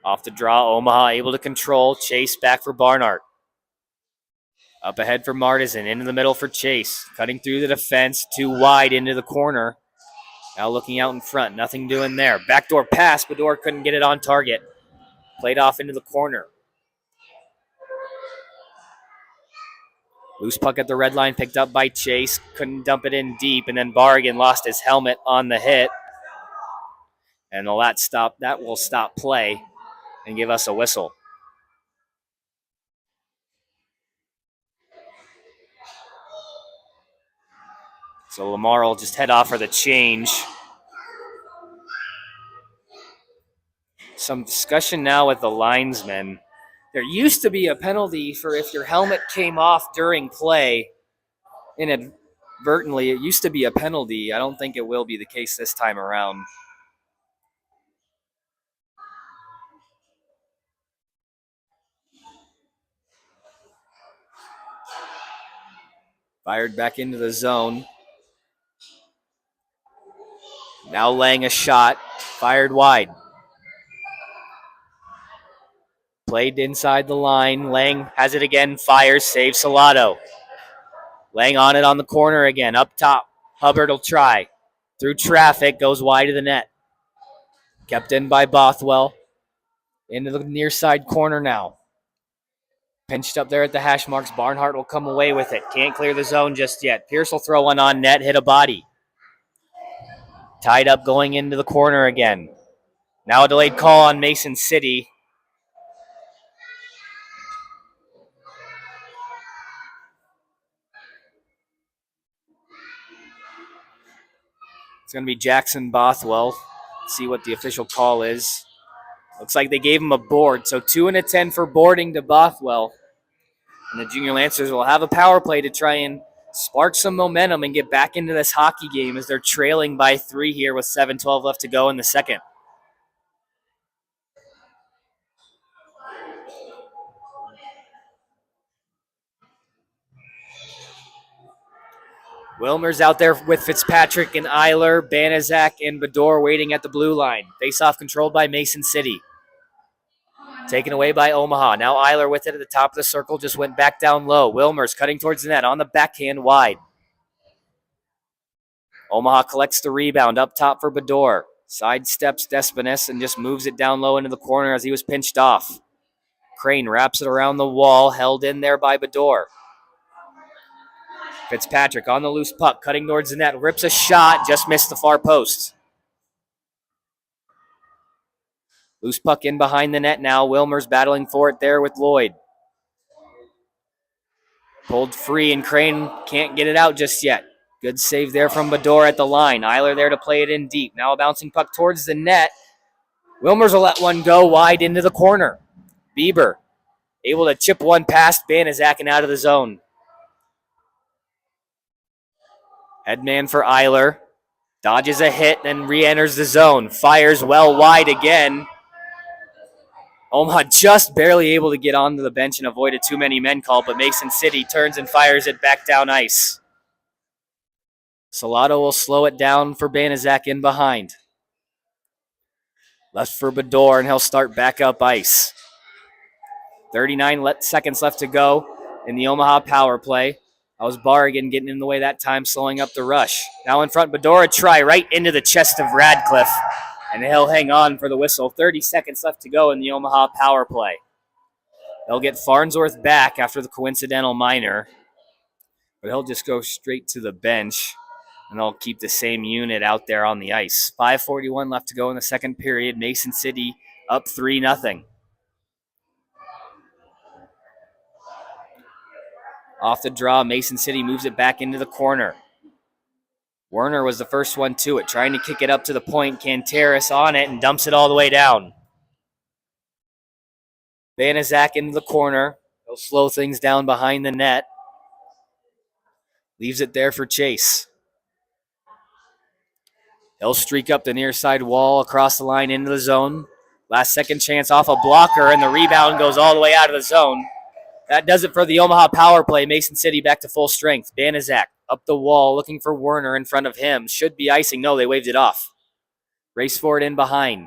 Off the draw, Omaha able to control. Chase back for Barnhart. Up ahead for Martisan. Into the middle for Chase. Cutting through the defense. Too wide into the corner. Now looking out in front. Nothing doing there. Backdoor pass. Bedore couldn't get it on target. Played off into the corner. Loose puck at the red line, picked up by Chase. Couldn't dump it in deep, and then Bargan lost his helmet on the hit. And that will stop play and give us a whistle. So Lamar will just head off for the change. Some discussion now with the linesmen. There used to be a penalty for if your helmet came off during play inadvertently. It used to be a penalty. I don't think it will be the case this time around. Fired back into the zone. Now laying a shot. Fired wide. Played inside the line. Lang has it again. Fires. Saves Salado. Lang on it on the corner again. Up top. Hubbard will try. Through traffic. Goes wide of the net. Kept in by Bothwell. Into the near side corner now. Pinched up there at the hash marks. Barnhart will come away with it. Can't clear the zone just yet. Pierce will throw one on net. Hit a body. Tied up going into the corner again. Now a delayed call on Mason City. It's going to be Jackson Bothwell. See what the official call is. Looks like they gave him a board. So 2 and a 10 for boarding to Bothwell. And the Junior Lancers will have a power play to try and spark some momentum and get back into this hockey game as they're trailing by 3 here with 7:12 left to go in the second. Wilmer's out there with Fitzpatrick and Eiler, Banizak, and Bador waiting at the blue line. Face-off controlled by Mason City. Taken away by Omaha. Now Eiler with it at the top of the circle, just went back down low. Wilmer's cutting towards the net on the backhand wide. Omaha collects the rebound up top for Bador. Sidesteps Despines and just moves it down low into the corner as he was pinched off. Crane wraps it around the wall, held in there by Bador. Fitzpatrick on the loose puck, cutting towards the net, rips a shot, just missed the far post. Loose puck in behind the net now. Wilmer's battling for it there with Lloyd. Pulled free, and Crane can't get it out just yet. Good save there from Bador at the line. Eiler there to play it in deep. Now a bouncing puck towards the net. Wilmers will let one go wide into the corner. Bieber able to chip one past Banizak and out of the zone. Headman for Eiler. Dodges a hit and re-enters the zone. Fires well wide again. Omaha just barely able to get onto the bench and avoid a too many men call, but Mason City turns and fires it back down ice. Salado will slow it down for Banizak in behind. Left for Bador, and he'll start back up ice. 39 seconds left to go in the Omaha power play. That was Barrigan getting in the way that time, slowing up the rush. Now in front, Bador, a try right into the chest of Radcliffe, and he'll hang on for the whistle. 30 seconds left to go in the Omaha power play. They'll get Farnsworth back after the coincidental minor, but he'll just go straight to the bench, and they'll keep the same unit out there on the ice. 5:41 left to go in the second period. Mason City up 3-0. Off the draw, Mason City moves it back into the corner. Werner was the first one to it, trying to kick it up to the point. Canteris on it and dumps it all the way down. Banizak into the corner. He'll slow things down behind the net. Leaves it there for Chase. He'll streak up the near side wall across the line into the zone. Last second chance off a blocker, and the rebound goes all the way out of the zone. That does it for the Omaha power play. Mason City back to full strength. Banizak up the wall, looking for Werner in front of him. Should be icing. No, they waved it off. Race for it in behind.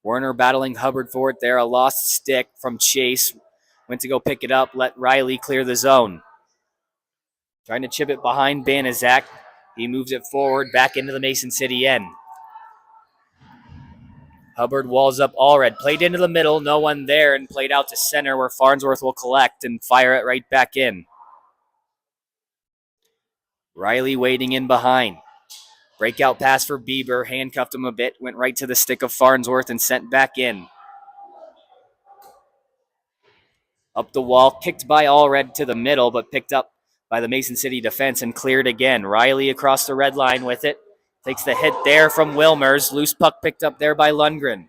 Werner battling Hubbard for it there. A lost stick from Chase. Went to go pick it up. Let Riley clear the zone. Trying to chip it behind Banizak. He moves it forward back into the Mason City end. Hubbard walls up Allred. Played into the middle, no one there, and played out to center where Farnsworth will collect and fire it right back in. Riley waiting in behind. Breakout pass for Bieber, handcuffed him a bit, went right to the stick of Farnsworth and sent back in. Up the wall, kicked by Allred to the middle, but picked up by the Mason City defense and cleared again. Riley across the red line with it. Takes the hit there from Wilmers. Loose puck picked up there by Lundgren.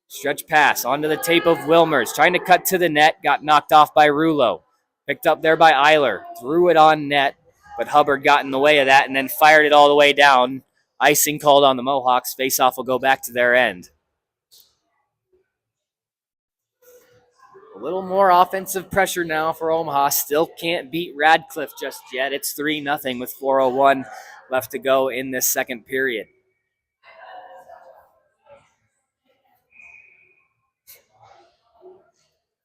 Stretch pass onto the tape of Wilmers. Trying to cut to the net. Got knocked off by Rulo. Picked up there by Eiler. Threw it on net, but Hubbard got in the way of that and then fired it all the way down. Icing called on the Mohawks. Faceoff will go back to their end. A little more offensive pressure now for Omaha. Still can't beat Radcliffe just yet. It's 3-0 with 4:01 left to go in this second period.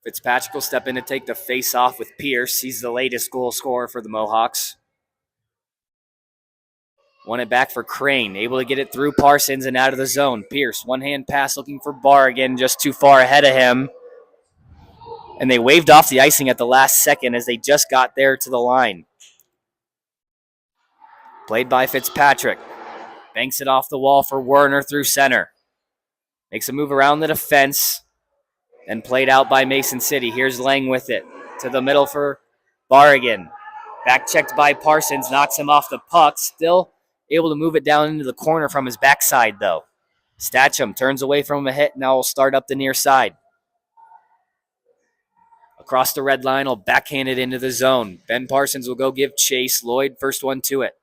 Fitzpatrick will step in to take the face-off with Pierce. He's the latest goal scorer for the Mohawks. Won it back for Crane. Able to get it through Parsons and out of the zone. Pierce, one-hand pass looking for Barr again, just too far ahead of him. And they waved off the icing at the last second as they just got there to the line. Played by Fitzpatrick. Banks it off the wall for Werner through center. Makes a move around the defense. And played out by Mason City. Here's Lang with it. To the middle for Barrigan. Back checked by Parsons. Knocks him off the puck. Still able to move it down into the corner from his backside, though. Statcham turns away from a hit. Now will start up the near side. Across the red line, will backhand it into the zone. Ben Parsons will go give chase. Lloyd, first one to it.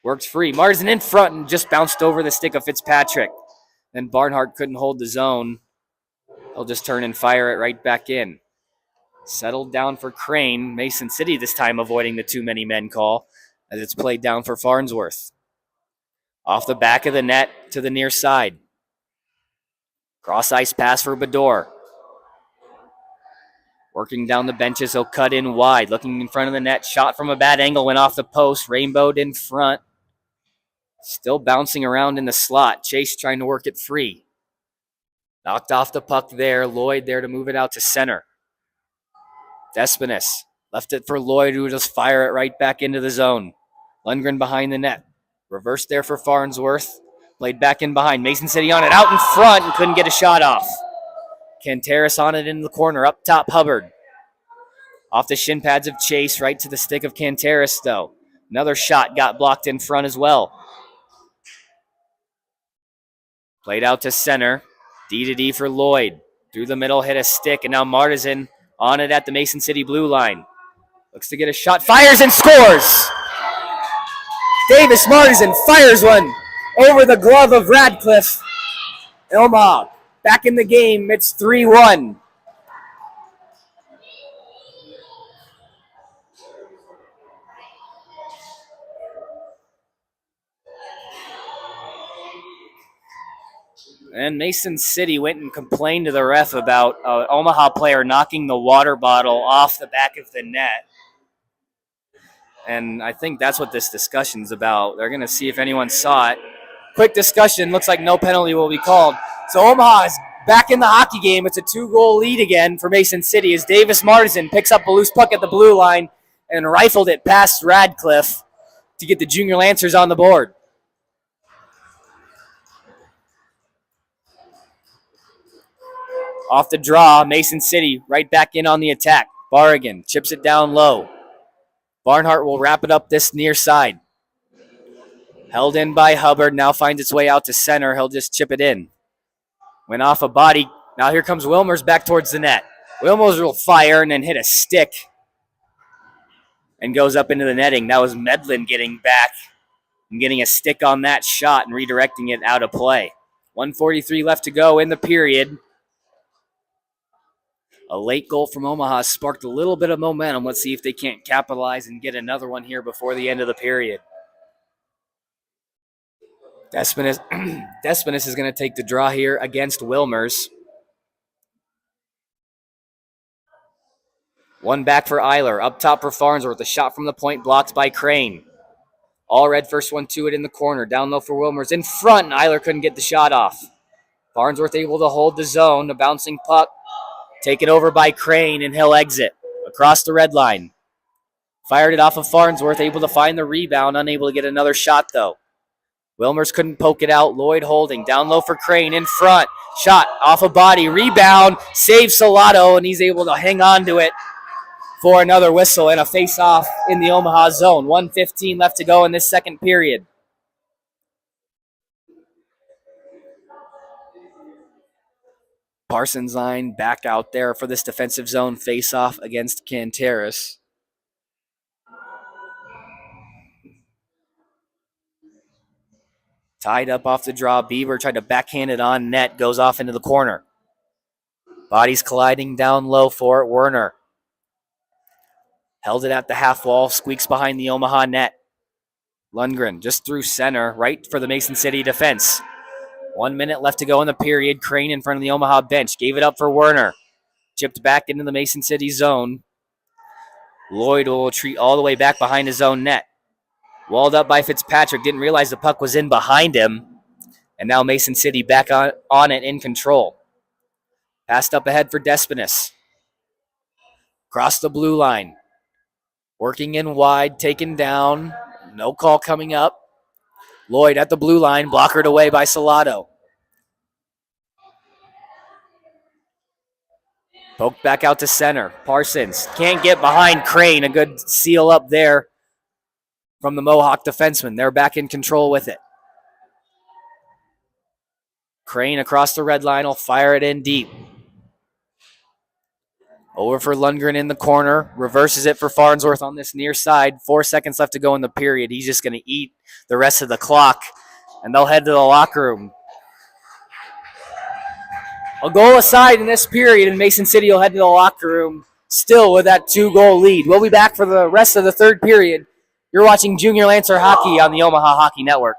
Worked free. Marsden in front and just bounced over the stick of Fitzpatrick. Then Barnhart couldn't hold the zone. He'll just turn and fire it right back in. Settled down for Crane. Mason City this time avoiding the too many men call as it's played down for Farnsworth. Off the back of the net to the near side. Cross ice pass for Bador. Working down the benches, he'll cut in wide. Looking in front of the net. Shot from a bad angle, went off the post. Rainbowed in front. Still bouncing around in the slot. Chase trying to work it free. Knocked off the puck there. Lloyd there to move it out to center. Despinis left it for Lloyd, who will just fire it right back into the zone. Lundgren behind the net. Reversed there for Farnsworth. Played back in behind. Mason City on it. Out in front and couldn't get a shot off. Canteris on it in the corner. Up top, Hubbard. Off the shin pads of Chase. Right to the stick of Canteris, though. Another shot got blocked in front as well. Played out to center. D for Lloyd. Through the middle, hit a stick, and now Martizan on it at the Mason City blue line. Looks to get a shot, fires and scores! Davis Martizan fires one over the glove of Radcliffe. Omaha back in the game. It's 3-1. And Mason City went and complained to the ref about an Omaha player knocking the water bottle off the back of the net. And I think that's what this discussion's about. They're going to see if anyone saw it. Quick discussion. Looks like no penalty will be called. So Omaha is back in the hockey game. It's a 2-goal lead again for Mason City as Davis Martizan picks up a loose puck at the blue line and rifled it past Radcliffe to get the Junior Lancers on the board. Off the draw, Mason City right back in on the attack. Barrigan chips it down low. Barnhart will wrap it up this near side. Held in by Hubbard, now finds its way out to center. He'll just chip it in. Went off a body. Now here comes Wilmers back towards the net. Wilmers will fire and then hit a stick and goes up into the netting. That was Medlin getting back and getting a stick on that shot and redirecting it out of play. 1:43 left to go in the period. A late goal from Omaha sparked a little bit of momentum. Let's see if they can't capitalize and get another one here before the end of the period. Despinis is going to take the draw here against Wilmers. One back for Eiler. Up top for Farnsworth. A shot from the point blocked by Crane. Allred first one to it in the corner. Down low for Wilmers. In front, and Eiler couldn't get the shot off. Farnsworth able to hold the zone. The bouncing puck taken over by Crane, and he'll exit across the red line. Fired it off of Farnsworth, able to find the rebound, unable to get another shot though. Wilmers couldn't poke it out. Lloyd holding. Down low for Crane. In front. Shot off a body. Rebound. Saves Salado, and he's able to hang on to it for another whistle and a face-off in the Omaha zone. 1:15 left to go in this second period. Parsons line back out there for this defensive zone face-off against Canteras. Tied up off the draw. Bieber tried to backhand it on net. Goes off into the corner. Bodies colliding down low for it. Werner held it at the half wall. Squeaks behind the Omaha net. Lundgren just through center, right for the Mason City defense. 1 minute left to go in the period. Crane in front of the Omaha bench. Gave it up for Werner. Chipped back into the Mason City zone. Lloyd will retreat all the way back behind his own net. Walled up by Fitzpatrick. Didn't realize the puck was in behind him. And now Mason City back on it in control. Passed up ahead for Despinis. Cross the blue line. Working in wide, taken down. No call coming up. Lloyd at the blue line, blockered away by Salado. Poked back out to center. Parsons can't get behind Crane. A good seal up there from the Mohawk defenseman. They're back in control with it. Crane across the red line will fire it in deep. Over for Lundgren in the corner. Reverses it for Farnsworth on this near side. 4 seconds left to go in the period. He's just going to eat the rest of the clock, and they'll head to the locker room. A goal aside in this period, and Mason City will head to the locker room still with that 2-goal lead. We'll be back for the rest of the third period. You're watching Junior Lancer Hockey on the Omaha Hockey Network.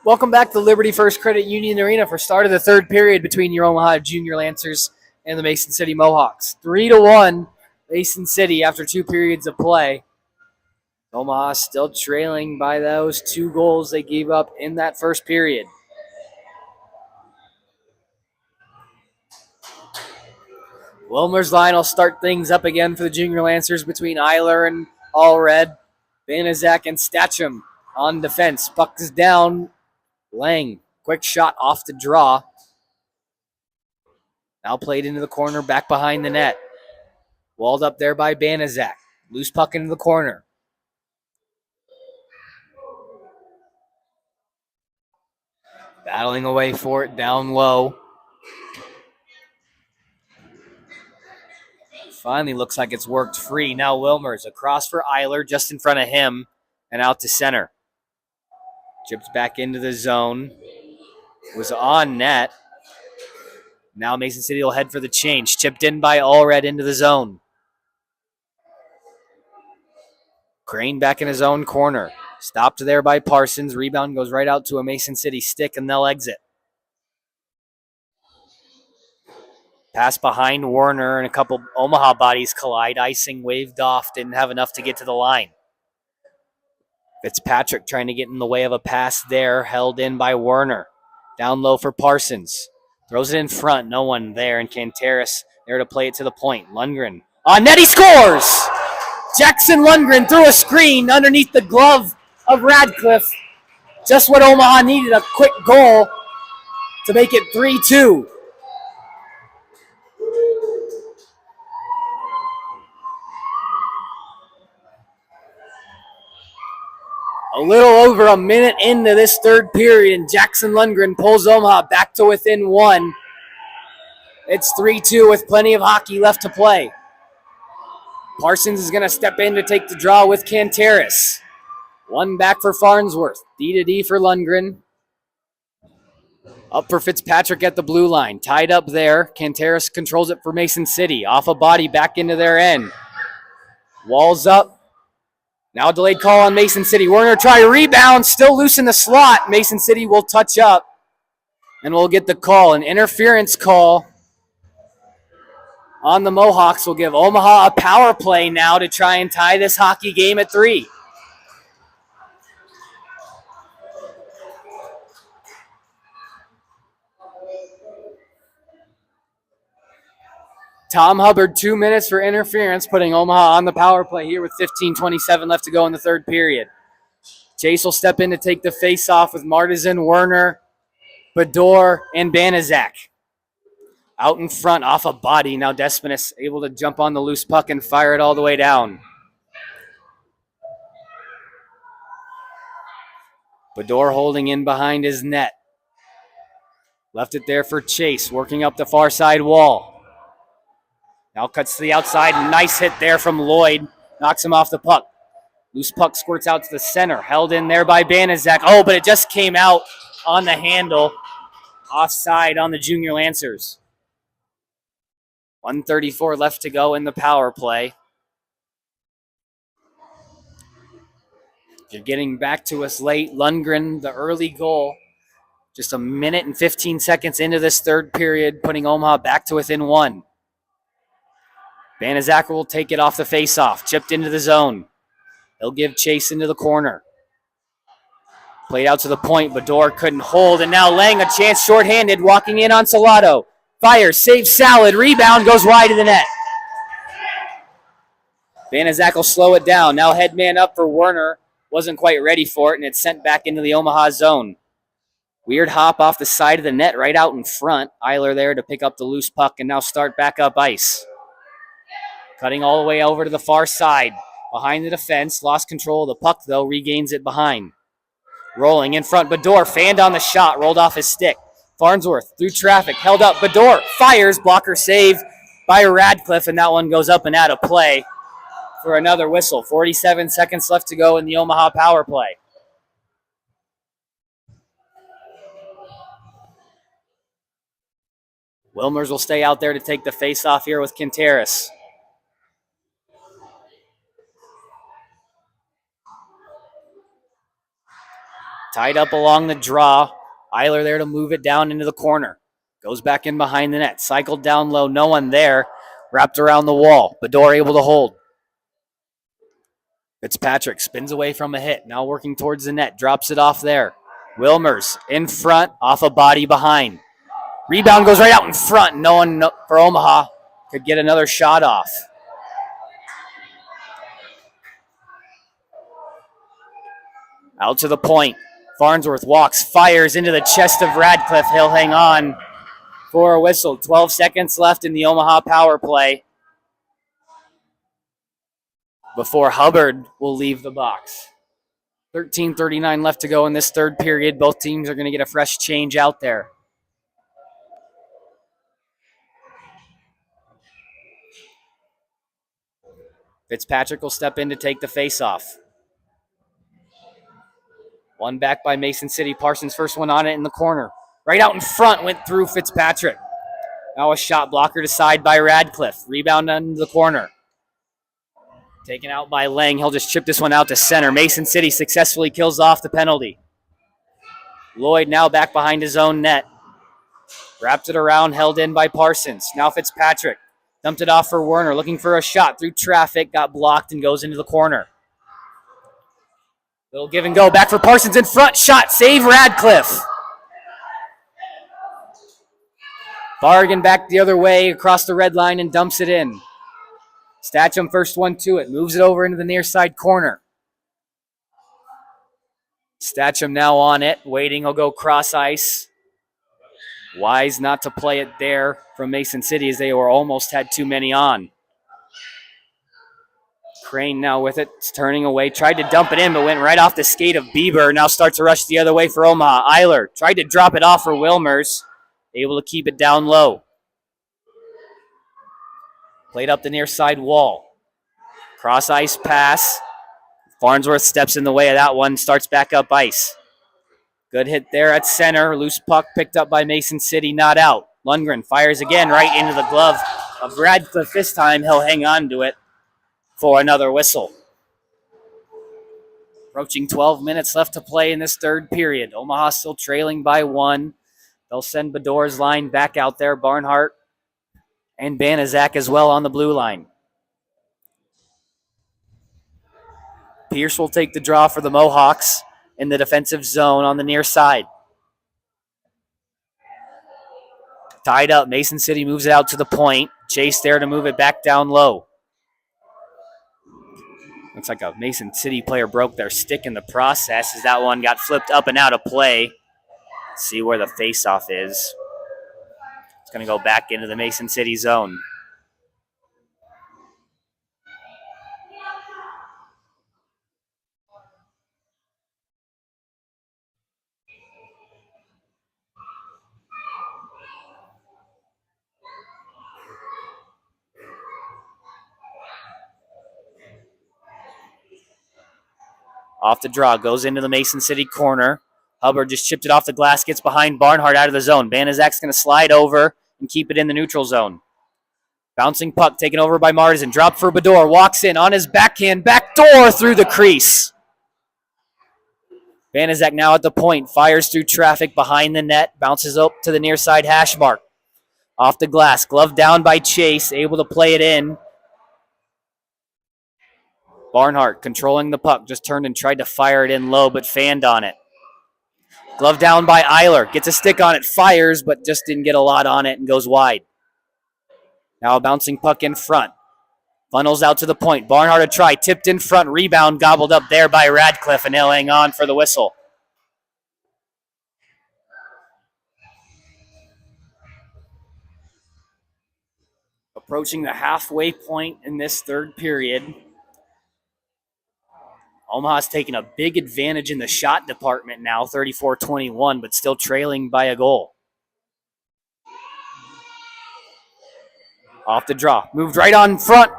Welcome back to Liberty First Credit Union Arena for start of the third period between your Omaha Junior Lancers and the Mason City Mohawks. 3-1, Mason City after 2 periods of play. Omaha still trailing by those 2 goals they gave up in that first period. Wilmer's line will start things up again for the Junior Lancers between Eiler and Allred. Banizak and Stacham on defense. Puck is down. Lang, quick shot off the draw. Now played into the corner, back behind the net. Walled up there by Banizak. Loose puck into the corner. Battling away for it, down low. Finally looks like it's worked free. Now Wilmers across for Eiler, just in front of him, and out to center. Chips back into the zone. Was on net. Now Mason City will head for the change. Chipped in by Allred into the zone. Crane back in his own corner. Stopped there by Parsons. Rebound goes right out to a Mason City stick, and they'll exit. Pass behind Werner, and a couple Omaha bodies collide. Icing waved off. Didn't have enough to get to the line. Fitzpatrick trying to get in the way of a pass there. Held in by Werner. Down low for Parsons. Throws it in front. No one there. And Canteris there to play it to the point. Lundgren. On net, he scores! Jackson Lundgren threw a screen underneath the glove of Radcliffe. Just what Omaha needed, a quick goal to make it 3-2. A little over a minute into this third period, and Jackson Lundgren pulls Omaha back to within 1. It's 3-2 with plenty of hockey left to play. Parsons is going to step in to take the draw with Canteris. One back for Farnsworth. D-to-D for Lundgren. Up for Fitzpatrick at the blue line. Tied up there. Canteris controls it for Mason City. Off a body back into their end. Walls up. Now a delayed call on Mason City. Werner try to rebound. Still loose in the slot. Mason City will touch up. And we'll get the call. An interference call on the Mohawks will give Omaha a power play now to try and tie this hockey game at 3. Tom Hubbard, 2 minutes for interference, putting Omaha on the power play here with 15:27 left to go in the third period. Chase will step in to take the face-off with Martizan, Werner, Bador, and Banizak. Out in front, off a body. Now Despinis able to jump on the loose puck and fire it all the way down. Bador holding in behind his net. Left it there for Chase, working up the far side wall. Now cuts to the outside. Nice hit there from Lloyd. Knocks him off the puck. Loose puck squirts out to the center. Held in there by Banizak. Oh, but it just came out on the handle. Offside on the Junior Lancers. 1:34 left to go in the power play. You're getting back to us late. Lundgren, the early goal. Just a minute and 15 seconds into this third period, putting Omaha back to within 1. Banizak will take it off the faceoff. Chipped into the zone. He'll give Chase into the corner. Played out to the point. Bador couldn't hold. And now Lang a chance shorthanded. Walking in on Salado. Fires. Saves Salad. Rebound goes wide of the net. Banizak will slow it down. Now head man up for Werner. Wasn't quite ready for it. And it's sent back into the Omaha zone. Weird hop off the side of the net right out in front. Eiler there to pick up the loose puck and now start back up ice. Cutting all the way over to the far side. Behind the defense. Lost control of the puck, though. Regains it behind. Rolling in front. Bador fanned on the shot. Rolled off his stick. Farnsworth through traffic. Held up. Bador fires. Blocker save by Radcliffe. And that one goes up and out of play for another whistle. 47 seconds left to go in the Omaha power play. Wilmers will stay out there to take the face-off here with Quinteros. Tied up along the draw. Eiler there to move it down into the corner. Goes back in behind the net. Cycled down low. No one there. Wrapped around the wall. Bador able to hold. Fitzpatrick spins away from a hit. Now working towards the net. Drops it off there. Wilmers in front. Off a body behind. Rebound goes right out in front. No one for Omaha could get another shot off. Out to the point. Farnsworth walks, fires into the chest of Radcliffe. He'll hang on for a whistle. 12 seconds left in the Omaha power play before Hubbard will leave the box. 13:39 left to go in this third period. Both teams are going to get a fresh change out there. Fitzpatrick will step in to take the face-off. One back by Mason City. Parsons first one on it in the corner. Right out in front, went through Fitzpatrick. Now a shot blocker to side by Radcliffe. Rebound into the corner. Taken out by Lang. He'll just chip this one out to center. Mason City successfully kills off the penalty. Lloyd now back behind his own net. Wrapped it around, held in by Parsons. Now Fitzpatrick. Dumped it off for Werner, looking for a shot through traffic. Got blocked and goes into the corner. Little give and go. Back for Parsons in front. Shot. Save Radcliffe. Bargan back the other way across the red line and dumps it in. Statcham first one to it. Moves it over into the near side corner. Statcham now on it. Waiting. He'll go cross ice. Wise not to play it there from Mason City as they were almost had too many on. Crane now with it. It's turning away. Tried to dump it in, but went right off the skate of Bieber. Now starts to rush the other way for Omaha. Eiler tried to drop it off for Wilmers. Able to keep it down low. Played up the near side wall. Cross ice pass. Farnsworth steps in the way of that one. Starts back up ice. Good hit there at center. Loose puck picked up by Mason City. Not out. Lundgren fires again right into the glove of Radcliffe. This time he'll hang on to it for another whistle. Approaching 12 minutes left to play in this third period. Omaha still trailing by one. They'll send Bador's line back out there. Barnhart and Banaszak as well on the blue line. Pierce will take the draw for the Mohawks in the defensive zone on the near side. Tied up. Mason City moves it out to the point. Chase there to move it back down low. Looks like a Mason City player broke their stick in the process as that one got flipped up and out of play. Let's see where the face-off is. It's going to go back into the Mason City zone. Off the draw, goes into the Mason City corner. Hubbard just chipped it off the glass, gets behind Barnhart out of the zone. Banaszak's going to slide over and keep it in the neutral zone. Bouncing puck taken over by Martisan. Drop for Bador. Walks in on his backhand. Backdoor through the crease. Banaszak now at the point. Fires through traffic behind the net. Bounces up to the near side hash mark. Off the glass. Glove down by Chase. Able to play it in. Barnhart controlling the puck. Just turned and tried to fire it in low, but fanned on it. Glove down by Eiler. Gets a stick on it. Fires, but just didn't get a lot on it and goes wide. Now a bouncing puck in front. Funnels out to the point. Barnhart a try. Tipped in front. Rebound gobbled up there by Radcliffe, and he'll hang on for the whistle. Approaching the halfway point in this third period. Omaha's taking a big advantage in the shot department now, 34-21, but still trailing by a goal. Off the draw. Moved right on front.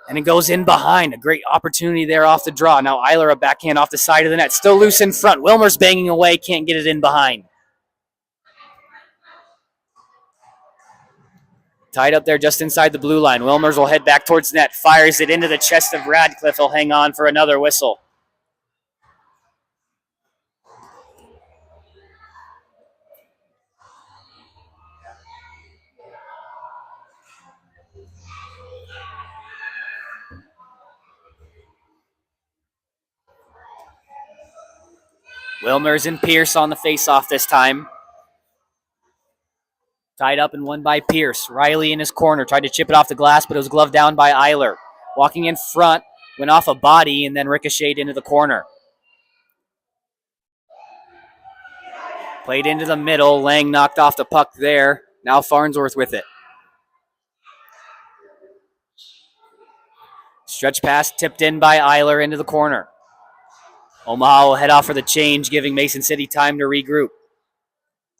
And it goes in behind. A great opportunity there off the draw. Now Eiler a backhand off the side of the net. Still loose in front. Wilmer's banging away. Can't get it in behind. Tied up there just inside the blue line. Wilmers will head back towards net. Fires it into the chest of Radcliffe. He'll hang on for another whistle. Wilmers and Pierce on the face-off this time. Tied up and won by Pierce. Riley in his corner tried to chip it off the glass, but it was gloved down by Eiler. Walking in front, went off a body and then ricocheted into the corner. Played into the middle. Lang knocked off the puck there. Now Farnsworth with it. Stretch pass tipped in by Eiler into the corner. Omaha will head off for the change, giving Mason City time to regroup.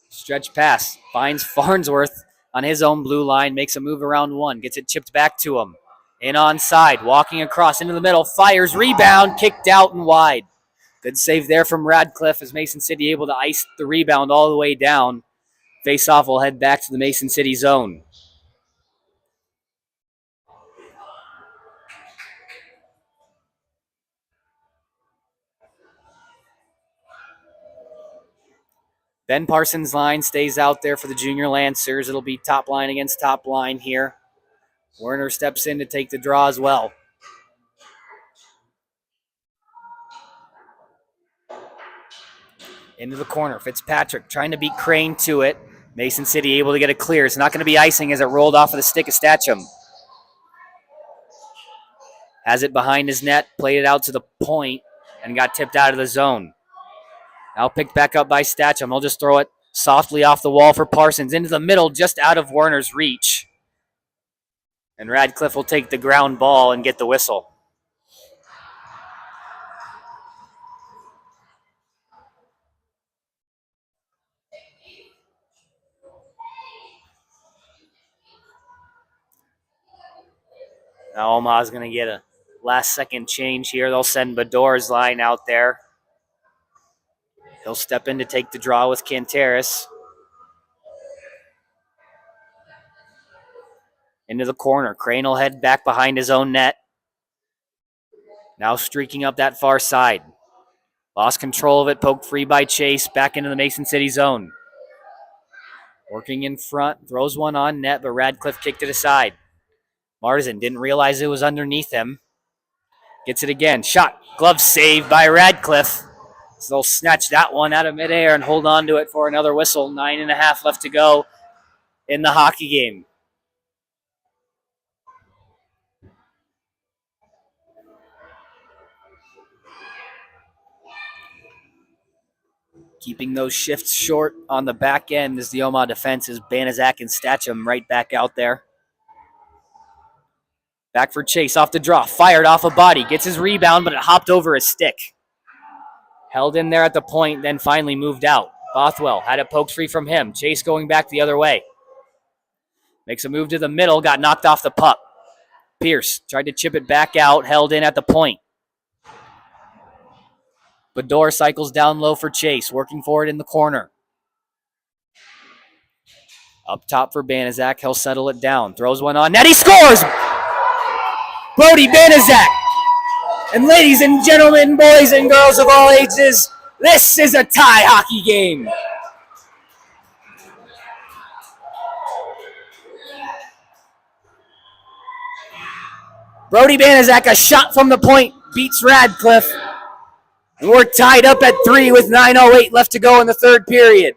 Stretch pass finds Farnsworth on his own blue line, makes a move around one, gets it chipped back to him. In onside, walking across into the middle, fires, rebound, kicked out and wide. Good save there from Radcliffe as Mason City able to ice the rebound all the way down. Face-off will head back to the Mason City zone. Ben Parsons' line stays out there for the junior Lancers. It'll be top line against top line here. Werner steps in to take the draw as well. Into the corner. Fitzpatrick trying to beat Crane to it. Mason City able to get it clear. It's not going to be icing as it rolled off of the stick of Statcham. Has it behind his net, played it out to the point, and got tipped out of the zone. Now picked back up by Statcham. He'll just throw it softly off the wall for Parsons. Into the middle, just out of Werner's reach. And Radcliffe will take the ground ball and get the whistle. Now Omaha's going to get a last-second change here. They'll send Bador's line out there. He'll step in to take the draw with Canteris. Into the corner. Crane will head back behind his own net. Now streaking up that far side. Lost control of it, poked free by Chase, back into the Mason City zone. Working in front, throws one on net, but Radcliffe kicked it aside. Martin didn't realize it was underneath him. Gets it again. Shot. Glove saved by Radcliffe. So they'll snatch that one out of midair and hold on to it for another whistle. 9.5 left to go in the hockey game. Keeping those shifts short on the back end as the Omaha defense is Banaszak and Statcham right back out there. Back for Chase off the draw. Fired off a body. Gets his rebound, but it hopped over his stick. Held in there at the point, then finally moved out. Bothwell had it poked free from him. Chase going back the other way. Makes a move to the middle, got knocked off the puck. Pierce tried to chip it back out, held in at the point. Bador cycles down low for Chase, working for it in the corner. Up top for Banaszak, he'll settle it down. Throws one on net, he scores! Brody Banaszak. And ladies and gentlemen, boys and girls of all ages, this is a tie hockey game. Brody Banaszak, a shot from the point, beats Radcliffe. And we're tied up at 3 with 9:08 left to go in the third period.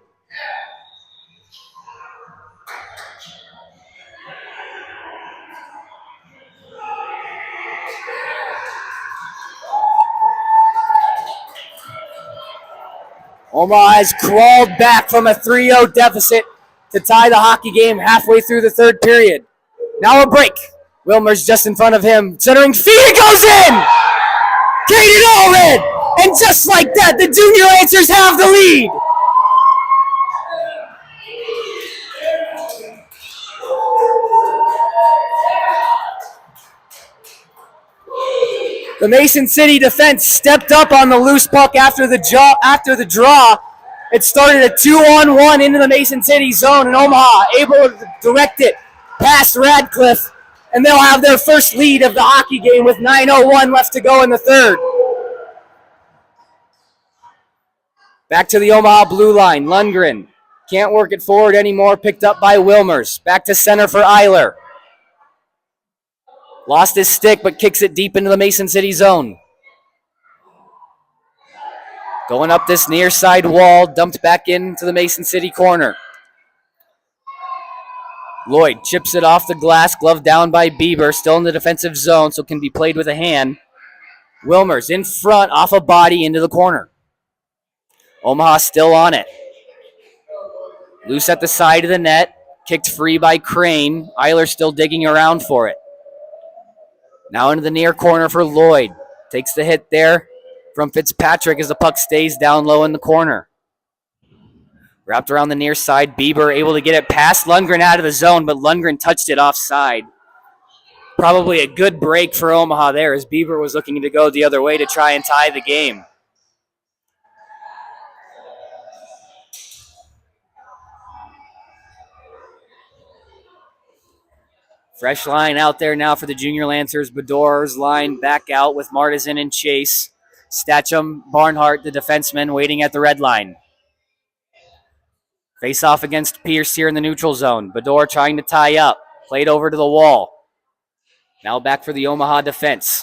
Omaha has crawled back from a 3-0 deficit to tie the hockey game halfway through the third period. Now a break. Wilmer's just in front of him. Centering feed, it goes in! Caden Allred! And just like that, the Junior Lancers have the lead! The Mason City defense stepped up on the loose puck after the draw. It started a 2-on-1 into the Mason City zone, and Omaha able to direct it past Radcliffe, and they'll have their first lead of the hockey game with 9:01 left to go in the third. Back to the Omaha blue line. Lundgren can't work it forward anymore, picked up by Wilmers. Back to center for Eiler. Lost his stick, but kicks it deep into the Mason City zone. Going up this near side wall, dumped back into the Mason City corner. Lloyd chips it off the glass, glove down by Bieber, still in the defensive zone, so can be played with a hand. Wilmers in front, off a body into the corner. Omaha still on it. Loose at the side of the net, kicked free by Crane. Eiler still digging around for it. Now into the near corner for Lloyd. Takes the hit there from Fitzpatrick as the puck stays down low in the corner. Wrapped around the near side, Bieber able to get it past Lundgren out of the zone, but Lundgren touched it offside. Probably a good break for Omaha there as Bieber was looking to go the other way to try and tie the game. Fresh line out there now for the Junior Lancers. Bedor's line back out with Martizan and Chase. Statcham, Barnhart, the defenseman, waiting at the red line. Face off against Pierce here in the neutral zone. Bedore trying to tie up. Played over to the wall. Now back for the Omaha defense.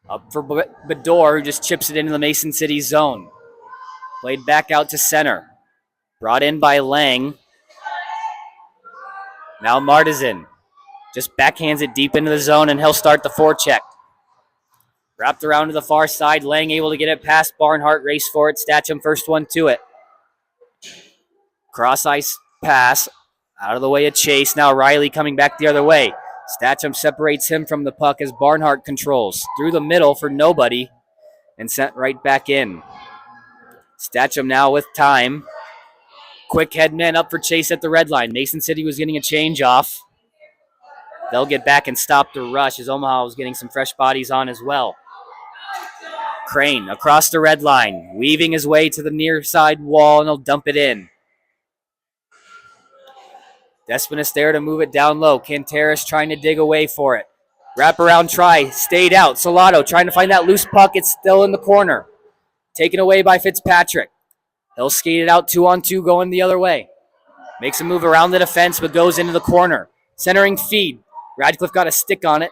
Up for Bedore, who just chips it into the Mason City zone. Played back out to center. Brought in by Lang. Now Martizan just backhands it deep into the zone, and he'll start the forecheck. Wrapped around to the far side. Lang able to get it past Barnhart. Race for it. Statcham first one to it. Cross ice pass. Out of the way of Chase. Now Riley coming back the other way. Statcham separates him from the puck as Barnhart controls. Through the middle for nobody. And sent right back in. Statcham now with time. Quick headman up for Chase at the red line. Mason City was getting a change off. They'll get back and stop the rush as Omaha was getting some fresh bodies on as well. Crane across the red line, weaving his way to the near side wall, and he'll dump it in. Despinas there to move it down low. Canteras trying to dig away for it. Wraparound try, stayed out. Solano trying to find that loose puck. It's still in the corner. Taken away by Fitzpatrick. He'll skate it out 2-on-2 going the other way. Makes a move around the defense, but goes into the corner. Centering feed. Radcliffe got a stick on it.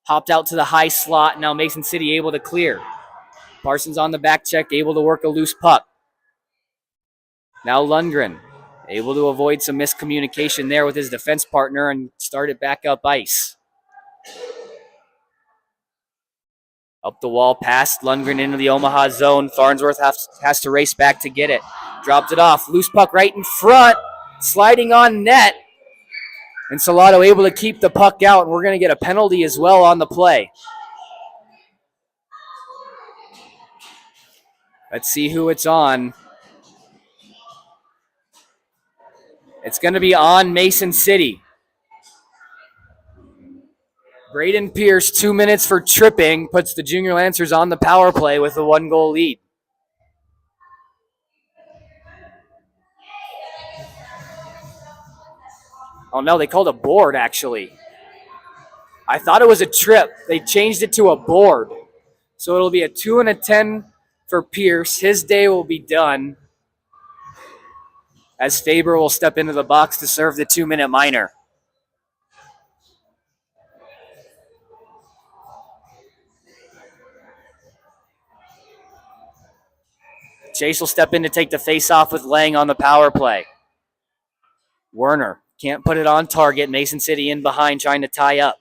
Hopped out to the high slot. Now Mason City able to clear. Parsons on the back check, able to work a loose puck. Now Lundgren, able to avoid some miscommunication there with his defense partner and start it back up ice. Up the wall, past Lundgren into the Omaha zone. Farnsworth has to race back to get it. Dropped it off. Loose puck right in front. Sliding on net. And Salado able to keep the puck out, and we're going to get a penalty as well on the play. Let's see who it's on. It's going to be on Mason City. Braden Pierce, 2 minutes for tripping, puts the Junior Lancers on the power play with a 1-goal lead. Oh no, they called a board actually. I thought it was a trip. They changed it to a board. So it'll be a 2 and a 10 for Pierce. His day will be done as Faber will step into the box to serve the 2-minute minor. Chase will step in to take the face-off with Lang on the power play. Werner can't put it on target. Mason City in behind trying to tie up.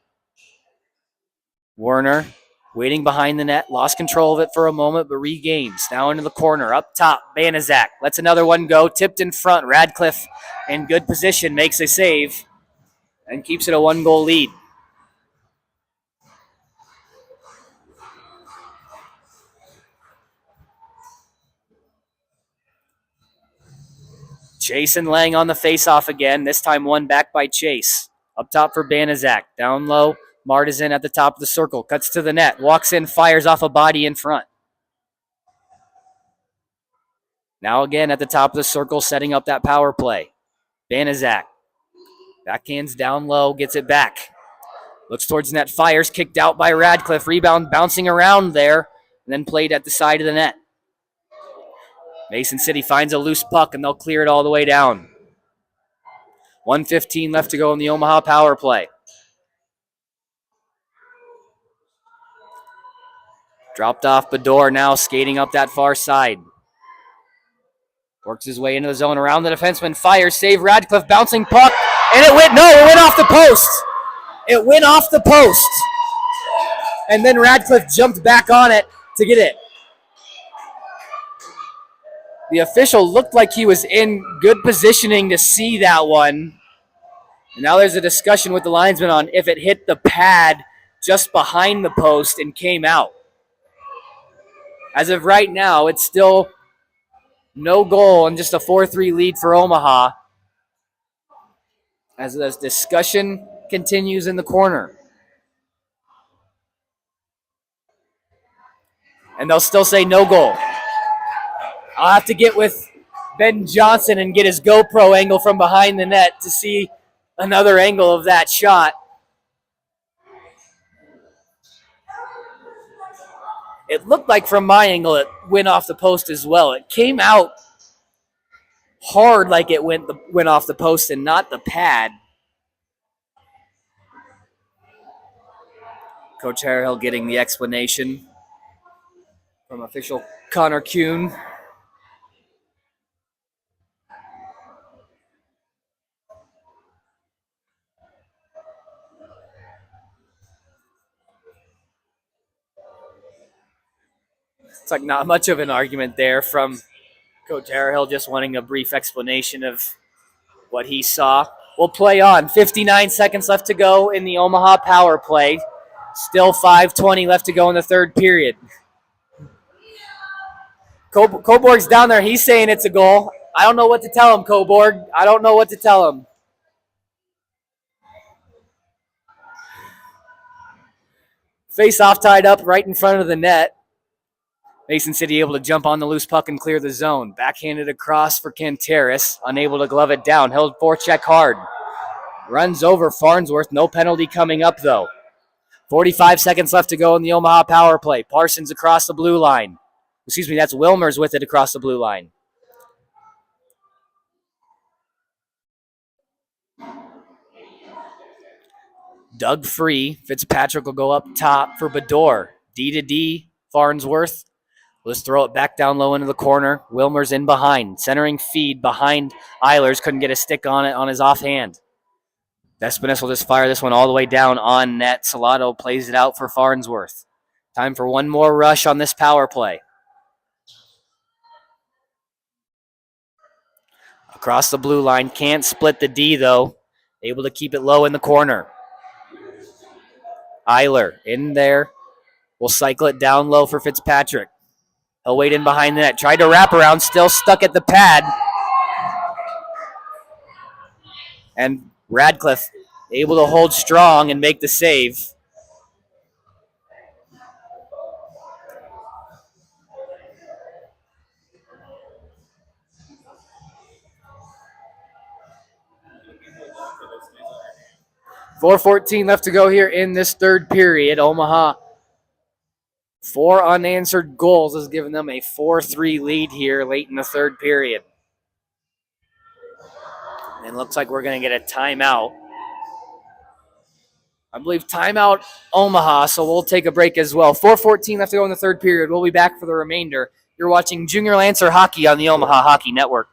Werner waiting behind the net. Lost control of it for a moment, but regains. Now into the corner. Up top, Banaszak lets another one go. Tipped in front. Radcliffe in good position. Makes a save and keeps it a 1-goal lead. Chase and Lang on the face-off again. This time won back by Chase. Up top for Banaszak. Down low, Martizan at the top of the circle. Cuts to the net. Walks in, fires off a body in front. Now again at the top of the circle, setting up that power play. Banaszak. Backhands down low, gets it back. Looks towards net, fires, kicked out by Radcliffe. Rebound bouncing around there, and then played at the side of the net. Mason City finds a loose puck, and they'll clear it all the way down. 1:15 left to go in the Omaha power play. Dropped off Bador now, skating up that far side. Works his way into the zone around the defenseman. Fires, save Radcliffe, bouncing puck. And it went off the post. It went off the post. And then Radcliffe jumped back on it to get it. The official looked like he was in good positioning to see that one. And now there's a discussion with the linesman on if it hit the pad just behind the post and came out. As of right now, it's still no goal and just a 4-3 lead for Omaha as this discussion continues in the corner. And they'll still say no goal. I'll have to get with Ben Johnson and get his GoPro angle from behind the net to see another angle of that shot. It looked like from my angle it went off the post as well. It came out hard like it went off the post and not the pad. Coach Harehill getting the explanation from official Connor Kuhn. It's like not much of an argument there from Coach Harehill, just wanting a brief explanation of what he saw. We'll play on. 59 seconds left to go in the Omaha power play. Still 5:20 left to go in the third period. Coborg's down there. He's saying it's a goal. I don't know what to tell him, Coborg. I don't know what to tell him. Face off tied up right in front of the net. Mason City able to jump on the loose puck and clear the zone. Backhanded across for Canteris. Unable to glove it down. Held forecheck hard. Runs over Farnsworth. No penalty coming up, though. 45 seconds left to go in the Omaha power play. Parsons across the blue line. Excuse me, that's Wilmers with it across the blue line. Dug free. Fitzpatrick will go up top for Bador. D to D, Farnsworth. Let's throw it back down low into the corner. Wilmer's in behind. Centering feed behind Eilers. Couldn't get a stick on it on his offhand. Despinis will just fire this one all the way down on net. Salado plays it out for Farnsworth. Time for one more rush on this power play. Across the blue line. Can't split the D, though. Able to keep it low in the corner. Eiler in there. We'll cycle it down low for Fitzpatrick. He'll wait in behind the net. Tried to wrap around. Still stuck at the pad. And Radcliffe able to hold strong and make the save. .4:14 left to go here in this third period. Omaha, 4 unanswered goals has given them a 4-3 lead here late in the third period. And looks like we're going to get a timeout. I believe timeout Omaha, so we'll take a break as well. 4:14 left to go in the third period. We'll be back for the remainder. You're watching Junior Lancer Hockey on the Omaha Hockey Network.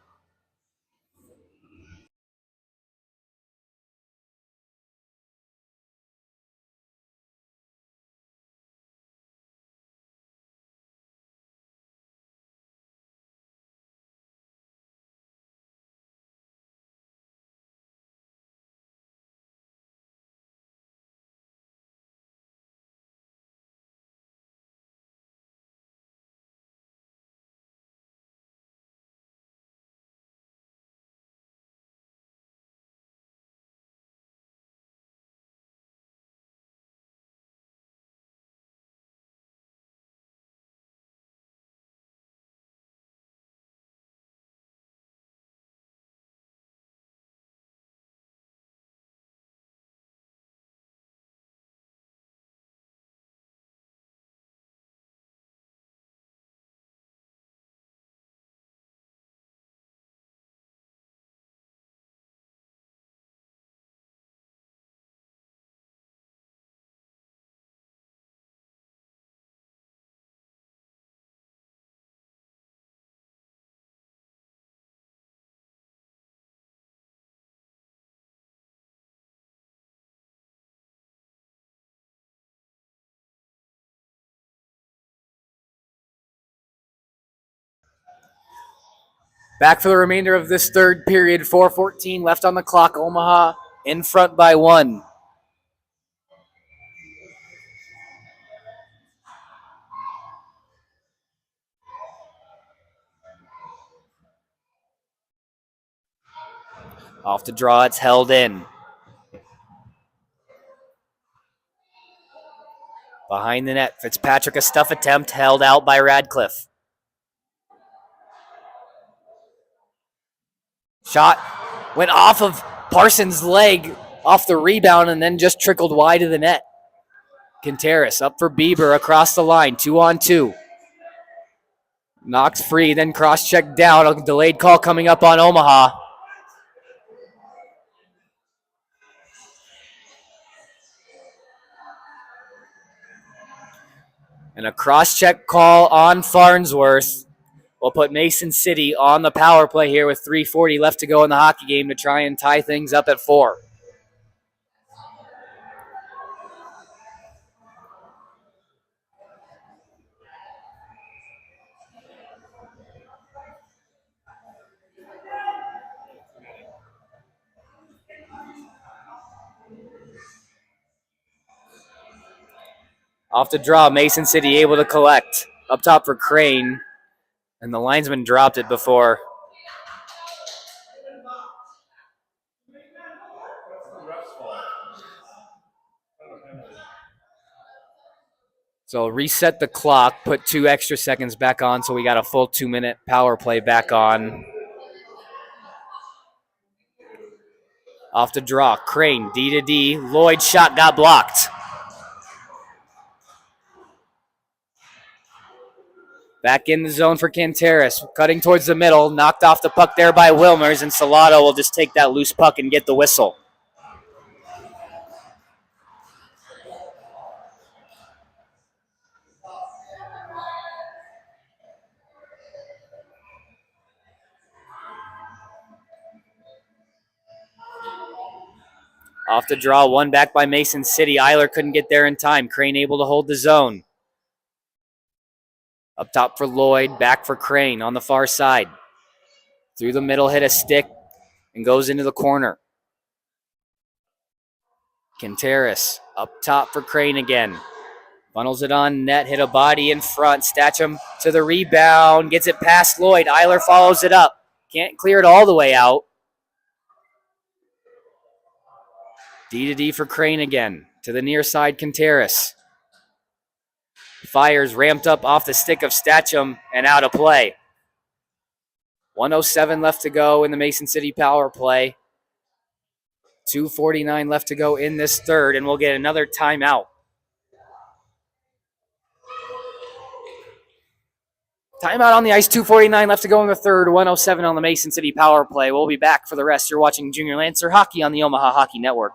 Back for the remainder of this third period. 4:14 left on the clock. Omaha in front by 1. Off the draw, it's held in. Behind the net, Fitzpatrick, a stuff attempt held out by Radcliffe. Shot went off of Parsons' leg off the rebound and then just trickled wide of the net. Quinteris up for Bieber across the line, 2-on-2. Knocks free, then cross-checked down. A delayed call coming up on Omaha. And a cross-check call on Farnsworth will put Mason City on the power play here with 3:40 left to go in the hockey game to try and tie things up at 4. Off the draw, Mason City able to collect. Up top for Crane, and the linesman dropped it before. So reset the clock, put 2 extra seconds back on, so we got a full 2-minute power play back on. Off the draw, Crane, D to D. Lloyd's shot got blocked. Back in the zone for Quinteris, cutting towards the middle, knocked off the puck there by Wilmers, and Salado will just take that loose puck and get the whistle. Off the draw, one back by Mason City. Eiler couldn't get there in time. Crane able to hold the zone. Up top for Lloyd, back for Crane on the far side. Through the middle, hit a stick, and goes into the corner. Quinteris up top for Crane again. Funnels it on net, hit a body in front. Statcham to the rebound, gets it past Lloyd. Eiler follows it up. Can't clear it all the way out. D to D for Crane again. To the near side, Quinteris. Fires ramped up off the stick of Statcham and out of play. 1:07 left to go in the Mason City power play. 2:49 left to go in this third, and we'll get another timeout. Timeout on the ice, 2:49 left to go in the third, 1:07 on the Mason City power play. We'll be back for the rest. You're watching Junior Lancer Hockey on the Omaha Hockey Network.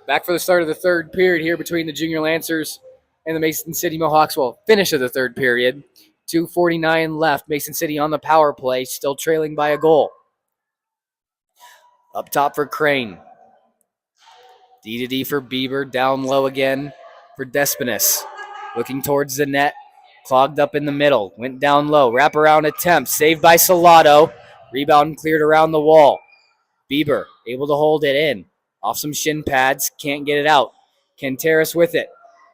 Back for the start of the third period here between the Junior Lancers and the Mason City Mohawks. Well, finish of the third period. 2:49 left. Mason City on the power play, still trailing by a goal. Up top for Crane. D to D for Bieber. Down low again for Despinis. Looking towards the net. Clogged up in the middle. Went down low. Wraparound attempt. Saved by Salado. Rebound cleared around the wall. Bieber able to hold it in. Off some shin pads, can't get it out. Kenteris with it.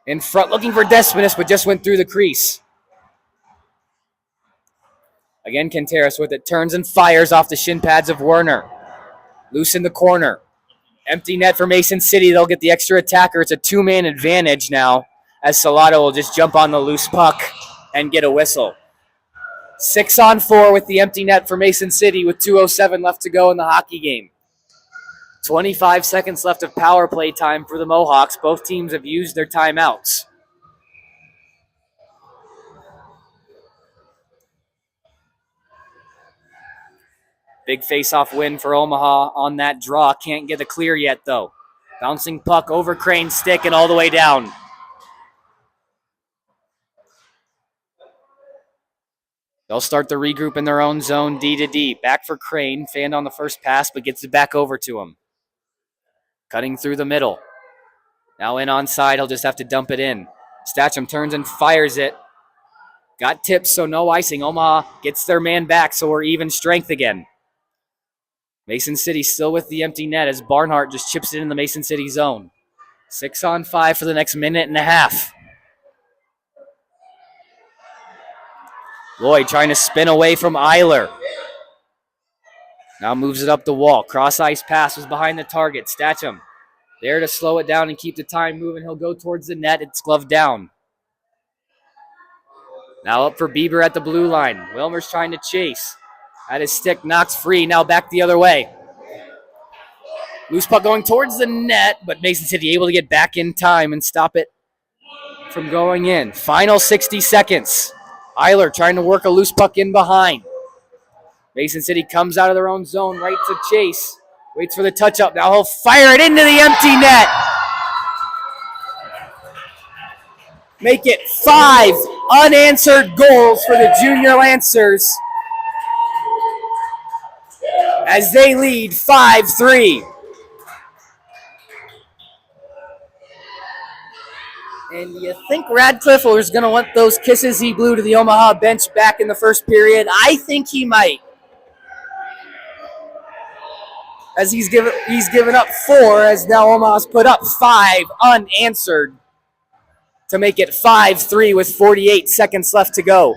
In front, looking for Desponis, but just went through the crease. Again, Kenteris with it. Turns and fires off the shin pads of Werner. Loose in the corner. Empty net for Mason City. They'll get the extra attacker. It's a two-man advantage now, as Salado will just jump on the loose puck and get a whistle. 6-on-4 with the empty net for Mason City with 2:07 left to go in the hockey game. 25 seconds left of power play time for the Mohawks. Both teams have used their timeouts. Big face-off win for Omaha on that draw. Can't get a clear yet, though. Bouncing puck over Crane's stick and all the way down. They'll start the regroup in their own zone, D to D. Back for Crane. Fanned on the first pass, but gets it back over to him. Cutting through the middle. Now in onside, he'll just have to dump it in. Statcham turns and fires it. Got tips, so no icing. Omaha gets their man back, so we're even strength again. Mason City still with the empty net as Barnhart just chips it in the Mason City zone. 6-on-5 for the next minute and a half. Lloyd trying to spin away from Eiler. Now moves it up the wall. Cross-ice pass was behind the target. Statcham there to slow it down and keep the time moving. He'll go towards the net. It's gloved down. Now up for Bieber at the blue line. Wilmer's trying to chase. At his stick, knocks free. Now back the other way. Loose puck going towards the net, but Mason City able to get back in time and stop it from going in. Final 60 seconds. Eiler trying to work a loose puck in behind. Mason City comes out of their own zone, right to chase. Waits for the touch-up. Now he'll fire it into the empty net. Make it 5 unanswered goals for the Junior Lancers as they lead 5-3. And you think Radcliffe was going to want those kisses he blew to the Omaha bench back in the first period? I think he might. As he's given up 4, as now Omaha's put up 5 unanswered to make it 5-3 with 48 seconds left to go.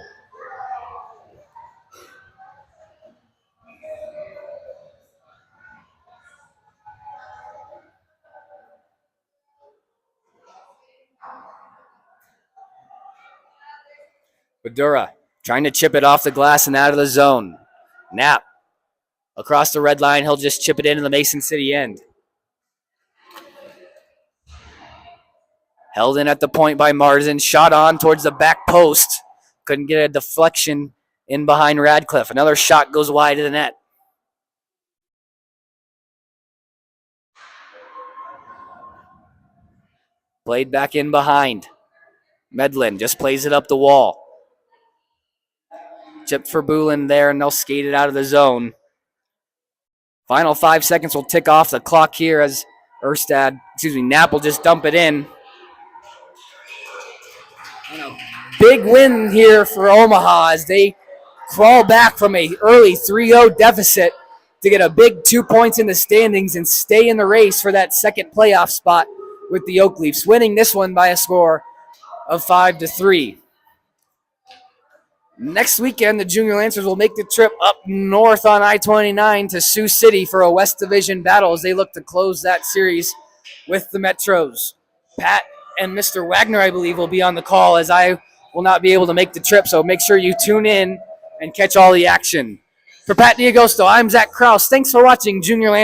Badura trying to chip it off the glass and out of the zone. Knapp across the red line. He'll just chip it into the Mason City end. Held in at the point by Marsden. Shot on towards the back post. Couldn't get a deflection in behind Radcliffe. Another shot goes wide of the net. Played back in behind. Medlin just plays it up the wall. Chip for Bulin there, and they'll skate it out of the zone. Final 5 seconds will tick off the clock here as Knapp will just dump it in. Big win here for Omaha as they crawl back from an early 3-0 deficit to get a big 2 points in the standings and stay in the race for that second playoff spot with the Oak Leafs, winning this one by a score of 5-3. Next weekend, the Junior Lancers will make the trip up north on I-29 to Sioux City for a West Division battle as they look to close that series with the Metros. Pat and Mr. Wagner, I believe, will be on the call as I will not be able to make the trip, so make sure you tune in and catch all the action. For Pat D'Agosto, I'm Zach Kraus. Thanks for watching Junior Lancers.